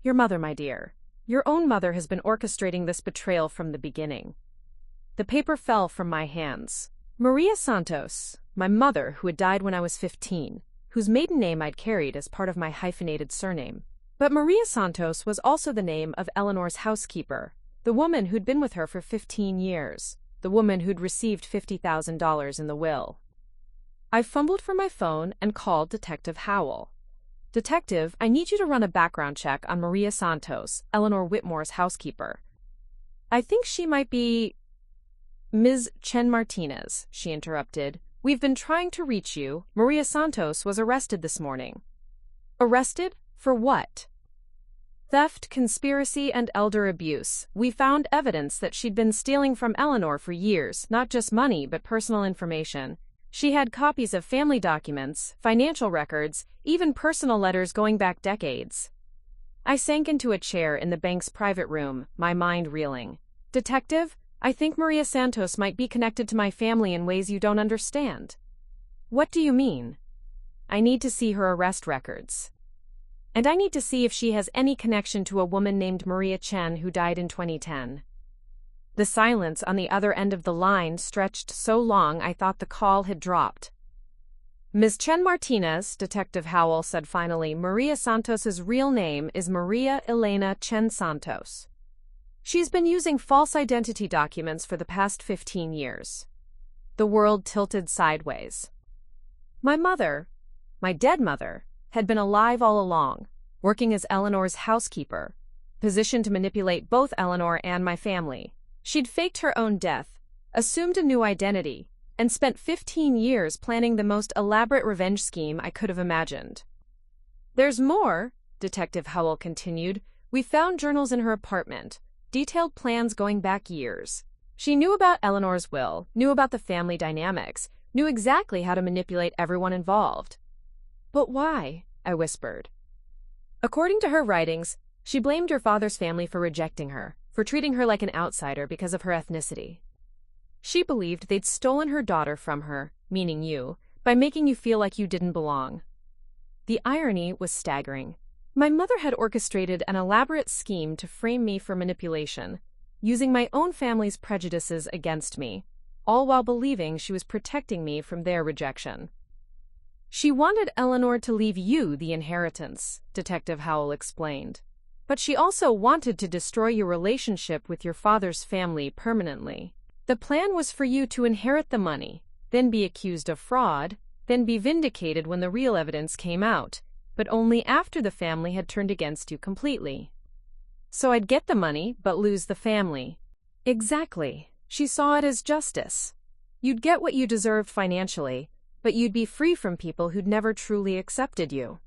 Speaker 1: Your mother, my dear. Your own mother has been orchestrating this betrayal from the beginning. The paper fell from my hands. Maria Santos, my mother who had died when I was 15, whose maiden name I'd carried as part of my hyphenated surname. But Maria Santos was also the name of Eleanor's housekeeper, the woman who'd been with her for 15 years, the woman who'd received $50,000 in the will. I fumbled for my phone and called Detective Howell. Detective, I need you to run a background check on Maria Santos, Eleanor Whitmore's housekeeper. I think she might be... Ms. Chen Martinez, she interrupted. We've been trying to reach you. Maria Santos was arrested this morning. Arrested? For what? Theft, conspiracy, and elder abuse. We found evidence that she'd been stealing from Eleanor for years, not just money but personal information. She had copies of family documents, financial records, even personal letters going back decades. I sank into a chair in the bank's private room, my mind reeling. Detective, I think Maria Santos might be connected to my family in ways you don't understand. What do you mean? I need to see her arrest records. And I need to see if she has any connection to a woman named Maria Chen who died in 2010. The silence on the other end of the line stretched so long I thought the call had dropped. Ms. Chen Martinez, Detective Howell said finally, Maria Santos's real name is Maria Elena Chen Santos. She's been using false identity documents for the past 15 years. The world tilted sideways. My mother, my dead mother, had been alive all along, working as Eleanor's housekeeper, positioned to manipulate both Eleanor and my family. She'd faked her own death, assumed a new identity, and spent 15 years planning the most elaborate revenge scheme I could have imagined. There's more, Detective Howell continued. We found journals in her apartment, detailed plans going back years. She knew about Eleanor's will, knew about the family dynamics, knew exactly how to manipulate everyone involved. But why? I whispered. According to her writings, she blamed her father's family for rejecting her, for treating her like an outsider because of her ethnicity. She believed they'd stolen her daughter from her, meaning you, by making you feel like you didn't belong. The irony was staggering. My mother had orchestrated an elaborate scheme to frame me for manipulation, using my own family's prejudices against me, all while believing she was protecting me from their rejection. She wanted Eleanor to leave you the inheritance, Detective Howell explained. But she also wanted to destroy your relationship with your father's family permanently. The plan was for you to inherit the money, then be accused of fraud, then be vindicated when the real evidence came out, but only after the family had turned against you completely. So I'd get the money, but lose the family. Exactly. She saw it as justice. You'd get what you deserved financially, but you'd be free from people who'd never truly accepted you.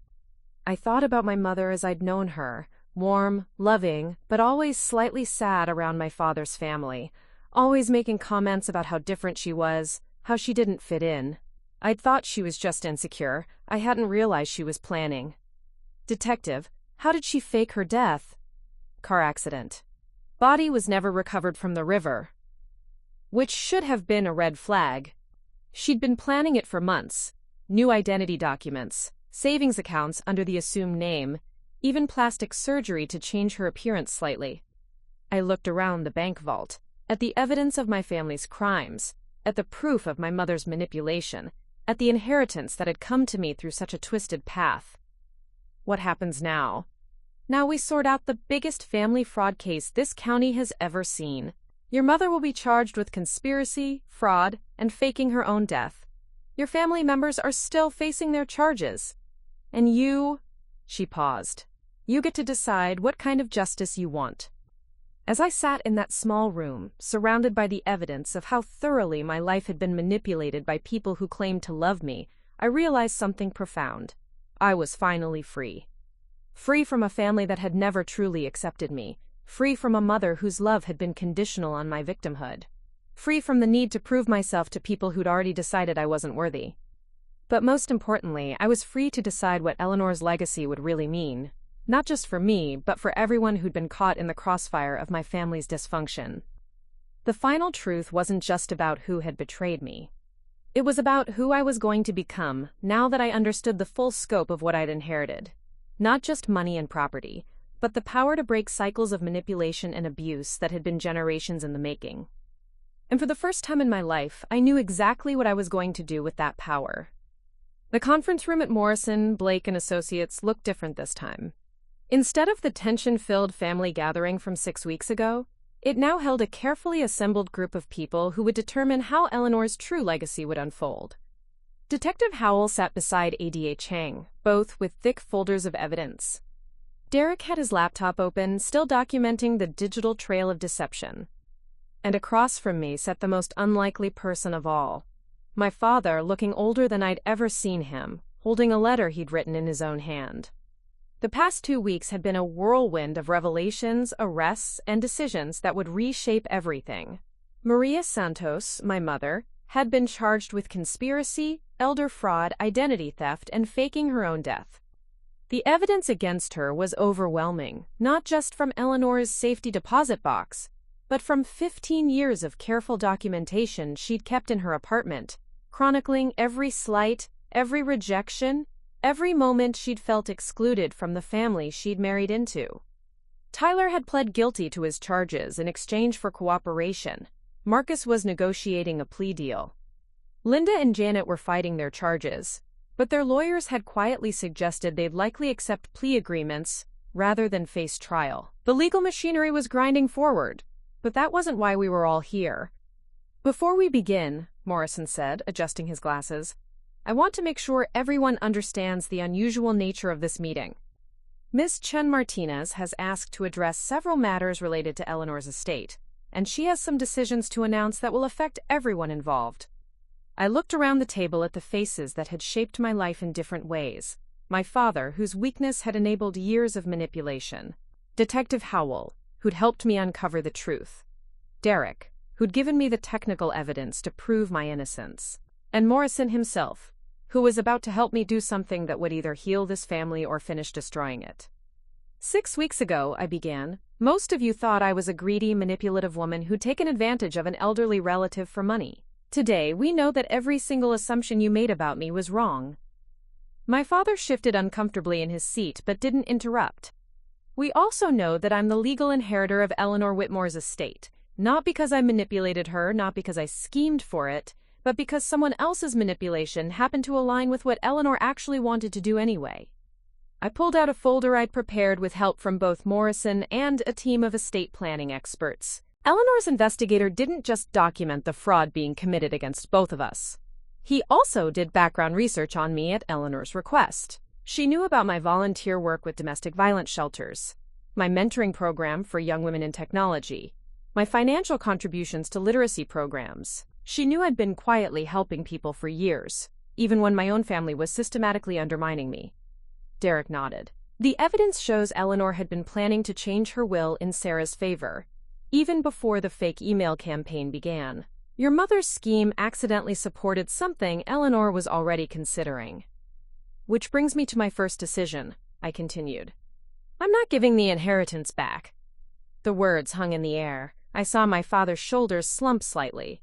Speaker 1: I thought about my mother as I'd known her, warm, loving, but always slightly sad around my father's family, always making comments about how different she was, how she didn't fit in. I'd thought she was just insecure. I hadn't realized she was planning. Detective, how did she fake her death? Car accident. Body was never recovered from the river. Which should have been a red flag. She'd been planning it for months. New identity documents, savings accounts under the assumed name, even plastic surgery to change her appearance slightly. I looked around the bank vault, at the evidence of my family's crimes, at the proof of my mother's manipulation, at the inheritance that had come to me through such a twisted path. What happens now? Now we sort out the biggest family fraud case this county has ever seen. Your mother will be charged with conspiracy, fraud, and faking her own death. Your family members are still facing their charges. And you, she paused, you get to decide what kind of justice you want. As I sat in that small room, surrounded by the evidence of how thoroughly my life had been manipulated by people who claimed to love me, I realized something profound. I was finally free. Free from a family that had never truly accepted me. Free from a mother whose love had been conditional on my victimhood. Free from the need to prove myself to people who'd already decided I wasn't worthy. But most importantly, I was free to decide what Eleanor's legacy would really mean. Not just for me, but for everyone who'd been caught in the crossfire of my family's dysfunction. The final truth wasn't just about who had betrayed me. It was about who I was going to become now that I understood the full scope of what I'd inherited. Not just money and property, but the power to break cycles of manipulation and abuse that had been generations in the making. And for the first time in my life, I knew exactly what I was going to do with that power. The conference room at Morrison, Blake & Associates looked different this time. Instead of the tension-filled family gathering from 6 weeks ago, it now held a carefully assembled group of people who would determine how Eleanor's true legacy would unfold. Detective Howell sat beside ADA Chang, both with thick folders of evidence. Derek had his laptop open, still documenting the digital trail of deception. And across from me sat the most unlikely person of all. My father, looking older than I'd ever seen him, holding a letter he'd written in his own hand. The past 2 weeks had been a whirlwind of revelations, arrests, and decisions that would reshape everything. Maria Santos, my mother, had been charged with conspiracy, elder fraud, identity theft, and faking her own death. The evidence against her was overwhelming, not just from Eleanor's safety deposit box, but from 15 years of careful documentation she'd kept in her apartment, chronicling every slight, every rejection, every moment she'd felt excluded from the family she'd married into. Tyler had pled guilty to his charges in exchange for cooperation. Marcus was negotiating a plea deal. Linda and Janet were fighting their charges, but their lawyers had quietly suggested they'd likely accept plea agreements rather than face trial. The legal machinery was grinding forward, but that wasn't why we were all here. "Before we begin," Morrison said, adjusting his glasses, "I want to make sure everyone understands the unusual nature of this meeting. Ms. Chen Martinez has asked to address several matters related to Eleanor's estate, and she has some decisions to announce that will affect everyone involved." I looked around the table at the faces that had shaped my life in different ways. My father, whose weakness had enabled years of manipulation. Detective Howell, who'd helped me uncover the truth. Derek, who'd given me the technical evidence to prove my innocence. And Morrison himself, who was about to help me do something that would either heal this family or finish destroying it. 6 weeks ago, I began, most of you thought I was a greedy, manipulative woman who'd taken advantage of an elderly relative for money. Today, we know that every single assumption you made about me was wrong. My father shifted uncomfortably in his seat but didn't interrupt. We also know that I'm the legal inheritor of Eleanor Whitmore's estate, not because I manipulated her, not because I schemed for it, but because someone else's manipulation happened to align with what Eleanor actually wanted to do anyway. I pulled out a folder I'd prepared with help from both Morrison and a team of estate planning experts. Eleanor's investigator didn't just document the fraud being committed against both of us. He also did background research on me at Eleanor's request. She knew about my volunteer work with domestic violence shelters, my mentoring program for young women in technology, my financial contributions to literacy programs. She knew I'd been quietly helping people for years, even when my own family was systematically undermining me. Derek nodded. The evidence shows Eleanor had been planning to change her will in Sarah's favor, even before the fake email campaign began. Your mother's scheme accidentally supported something Eleanor was already considering. Which brings me to my first decision, I continued. I'm not giving the inheritance back. The words hung in the air. I saw my father's shoulders slump slightly.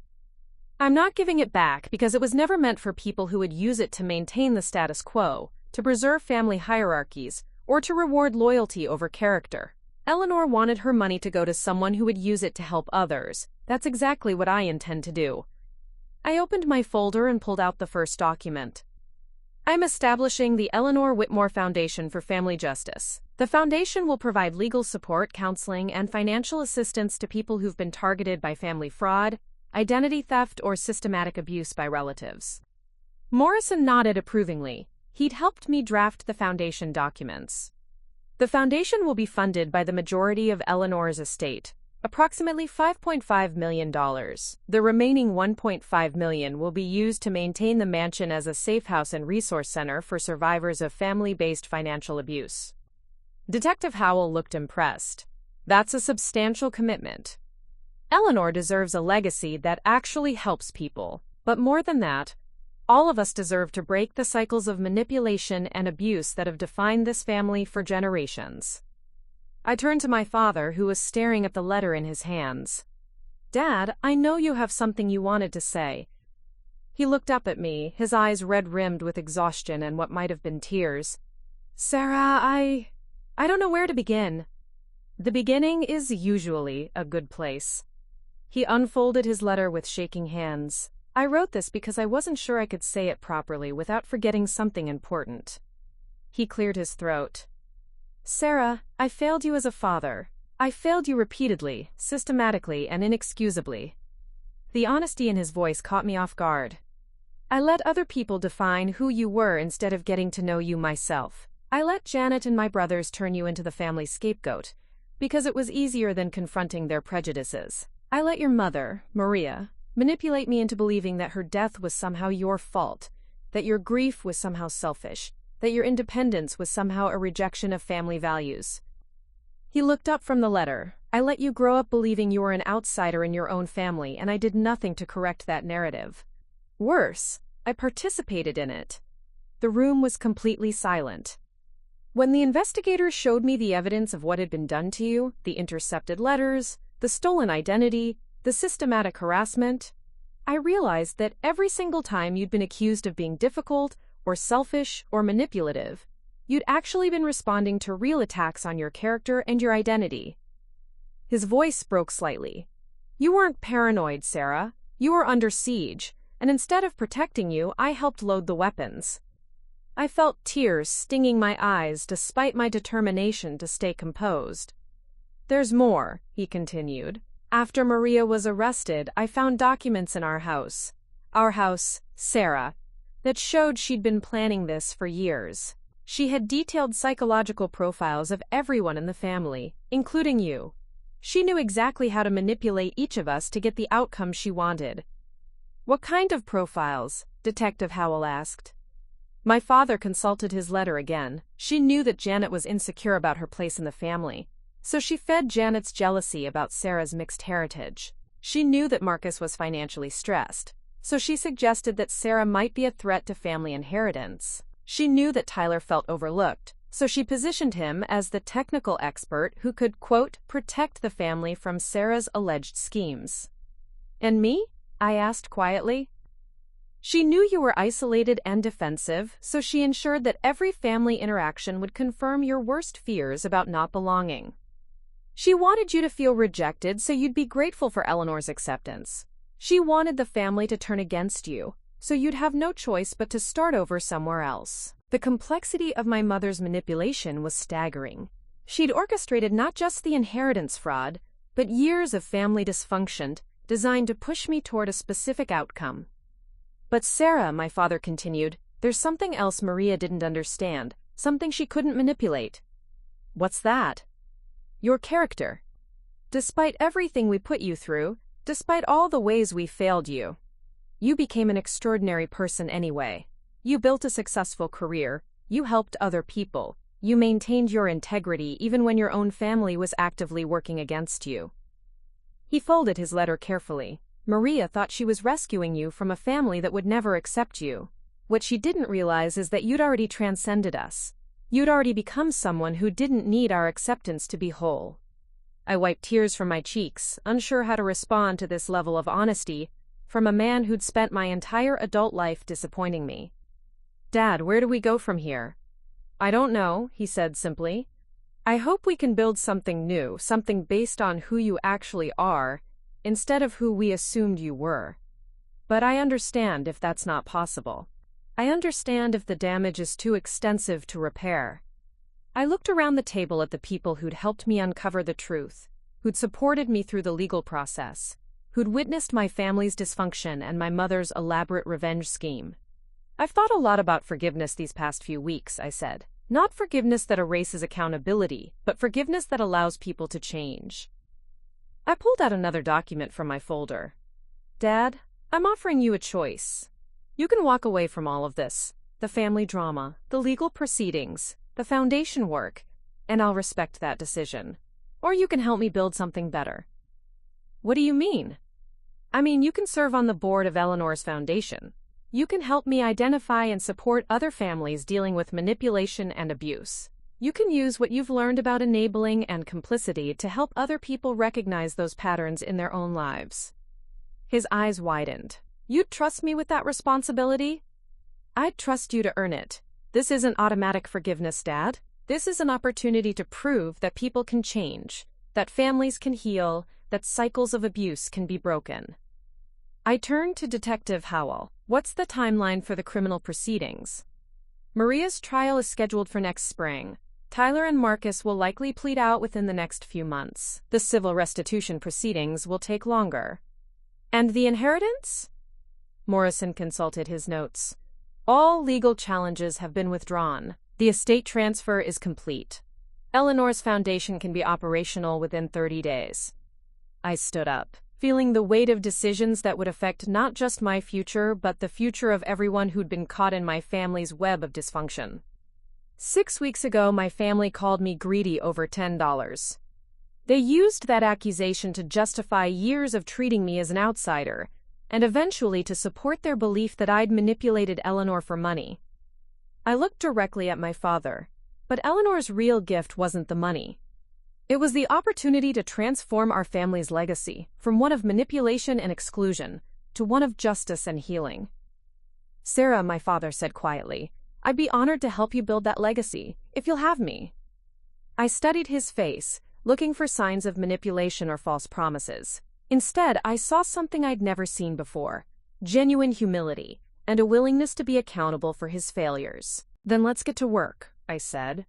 Speaker 1: I'm not giving it back because it was never meant for people who would use it to maintain the status quo, to preserve family hierarchies, or to reward loyalty over character. Eleanor wanted her money to go to someone who would use it to help others. That's exactly what I intend to do. I opened my folder and pulled out the first document. I'm establishing the Eleanor Whitmore Foundation for Family Justice. The foundation will provide legal support, counseling, and financial assistance to people who've been targeted by family fraud, identity theft, or systematic abuse by relatives. Morrison nodded approvingly. He'd helped me draft the foundation documents. The foundation will be funded by the majority of Eleanor's estate, approximately $5.5 million. The remaining $1.5 million will be used to maintain the mansion as a safe house and resource center for survivors of family-based financial abuse. Detective Howell looked impressed. That's a substantial commitment. Eleanor deserves a legacy that actually helps people. But more than that, all of us deserve to break the cycles of manipulation and abuse that have defined this family for generations. I turned to my father, who was staring at the letter in his hands. "Dad, I know you have something you wanted to say." He looked up at me, his eyes red-rimmed with exhaustion and what might have been tears. "Sarah, I don't know where to begin." The beginning is usually a good place. He unfolded his letter with shaking hands. "I wrote this because I wasn't sure I could say it properly without forgetting something important." He cleared his throat. "Sarah, I failed you as a father. I failed you repeatedly, systematically, and inexcusably." The honesty in his voice caught me off guard. "I let other people define who you were instead of getting to know you myself. I let Janet and my brothers turn you into the family scapegoat, because it was easier than confronting their prejudices. I let your mother, Maria, manipulate me into believing that her death was somehow your fault, that your grief was somehow selfish, that your independence was somehow a rejection of family values." He looked up from the letter. "I let you grow up believing you were an outsider in your own family, and I did nothing to correct that narrative. Worse, I participated in it." The room was completely silent. When the investigators showed me the evidence of what had been done to you, the intercepted letters, the stolen identity, the systematic harassment, I realized that every single time you'd been accused of being difficult, or selfish, or manipulative, you'd actually been responding to real attacks on your character and your identity. His voice broke slightly. "You weren't paranoid, Sarah. You were under siege, and instead of protecting you, I helped load the weapons." I felt tears stinging my eyes despite my determination to stay composed. "There's more," he continued. "After Maria was arrested, I found documents in our house, Sarah, that showed she'd been planning this for years. She had detailed psychological profiles of everyone in the family, including you. She knew exactly how to manipulate each of us to get the outcome she wanted." "What kind of profiles?" Detective Howell asked. My father consulted his letter again. "She knew that Janet was insecure about her place in the family, so she fed Janet's jealousy about Sarah's mixed heritage. She knew that Marcus was financially stressed, so she suggested that Sarah might be a threat to family inheritance. She knew that Tyler felt overlooked, so she positioned him as the technical expert who could, quote, protect the family from Sarah's alleged schemes." "And me?" I asked quietly. "She knew you were isolated and defensive, so she ensured that every family interaction would confirm your worst fears about not belonging. She wanted you to feel rejected so you'd be grateful for Eleanor's acceptance. She wanted the family to turn against you, so you'd have no choice but to start over somewhere else." The complexity of my mother's manipulation was staggering. She'd orchestrated not just the inheritance fraud, but years of family dysfunction designed to push me toward a specific outcome. "But Sarah," my father continued, "there's something else Maria didn't understand, something she couldn't manipulate." "What's that?" "Your character. Despite everything we put you through, despite all the ways we failed you, you became an extraordinary person anyway. You built a successful career, you helped other people, you maintained your integrity even when your own family was actively working against you." He folded his letter carefully. "Maria thought she was rescuing you from a family that would never accept you. What she didn't realize is that you'd already transcended us. You'd already become someone who didn't need our acceptance to be whole." I wiped tears from my cheeks, unsure how to respond to this level of honesty from a man who'd spent my entire adult life disappointing me. "Dad, where do we go from here?" "I don't know," he said simply. "I hope we can build something new, something based on who you actually are, instead of who we assumed you were. But I understand if that's not possible. I understand if the damage is too extensive to repair." I looked around the table at the people who'd helped me uncover the truth, who'd supported me through the legal process, who'd witnessed my family's dysfunction and my mother's elaborate revenge scheme. "I've thought a lot about forgiveness these past few weeks," I said. "Not forgiveness that erases accountability, but forgiveness that allows people to change." I pulled out another document from my folder. Dad, I'm offering you a choice. You can walk away from all of this, the family drama, the legal proceedings, the foundation work, and I'll respect that decision. Or you can help me build something better. What do you mean? I mean, you can serve on the board of Eleanor's foundation. You can help me identify and support other families dealing with manipulation and abuse. You can use what you've learned about enabling and complicity to help other people recognize those patterns in their own lives. His eyes widened. You'd trust me with that responsibility? I'd trust you to earn it. This isn't automatic forgiveness, Dad. This is an opportunity to prove that people can change, that families can heal, that cycles of abuse can be broken. I turned to Detective Howell. What's the timeline for the criminal proceedings? Maria's trial is scheduled for next spring. Tyler and Marcus will likely plead out within the next few months. The civil restitution proceedings will take longer. And the inheritance? Morrison consulted his notes. All legal challenges have been withdrawn. The estate transfer is complete. Eleanor's foundation can be operational within 30 days. I stood up, feeling the weight of decisions that would affect not just my future, but the future of everyone who'd been caught in my family's web of dysfunction. 6 weeks ago, my family called me greedy over $10. They used that accusation to justify years of treating me as an outsider, and eventually to support their belief that I'd manipulated Eleanor for money. I looked directly at my father, but Eleanor's real gift wasn't the money. It was the opportunity to transform our family's legacy from one of manipulation and exclusion to one of justice and healing. Sarah, my father said quietly, I'd be honored to help you build that legacy, if you'll have me. I studied his face, looking for signs of manipulation or false promises. Instead, I saw something I'd never seen before, genuine humility, and a willingness to be accountable for his failures. Then let's get to work, I said.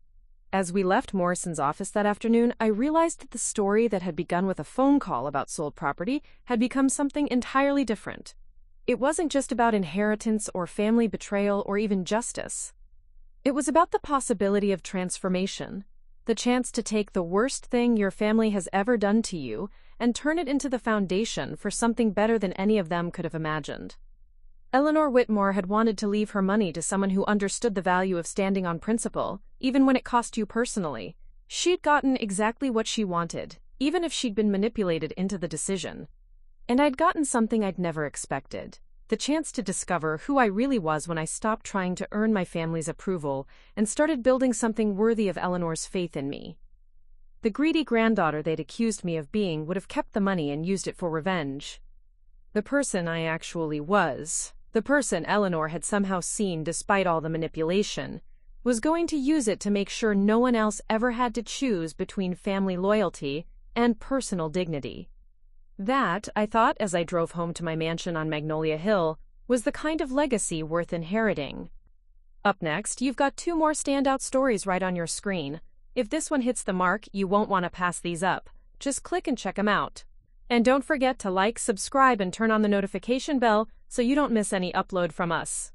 Speaker 1: As we left Morrison's office that afternoon, I realized that the story that had begun with a phone call about sold property had become something entirely different. It wasn't just about inheritance or family betrayal or even justice. It was about the possibility of transformation, the chance to take the worst thing your family has ever done to you and turn it into the foundation for something better than any of them could have imagined. Eleanor Whitmore had wanted to leave her money to someone who understood the value of standing on principle, even when it cost you personally. She'd gotten exactly what she wanted, even if she'd been manipulated into the decision. And I'd gotten something I'd never expected, the chance to discover who I really was when I stopped trying to earn my family's approval and started building something worthy of Eleanor's faith in me. The greedy granddaughter they'd accused me of being would have kept the money and used it for revenge. The person I actually was, the person Eleanor had somehow seen despite all the manipulation, was going to use it to make sure no one else ever had to choose between family loyalty and personal dignity. That, I thought as I drove home to my mansion on Magnolia Hill, was the kind of legacy worth inheriting. Up next, you've got 2 more standout stories right on your screen. If this one hits the mark, you won't want to pass these up. Just click and check them out. And don't forget to like, subscribe, and turn on the notification bell so you don't miss any upload from us.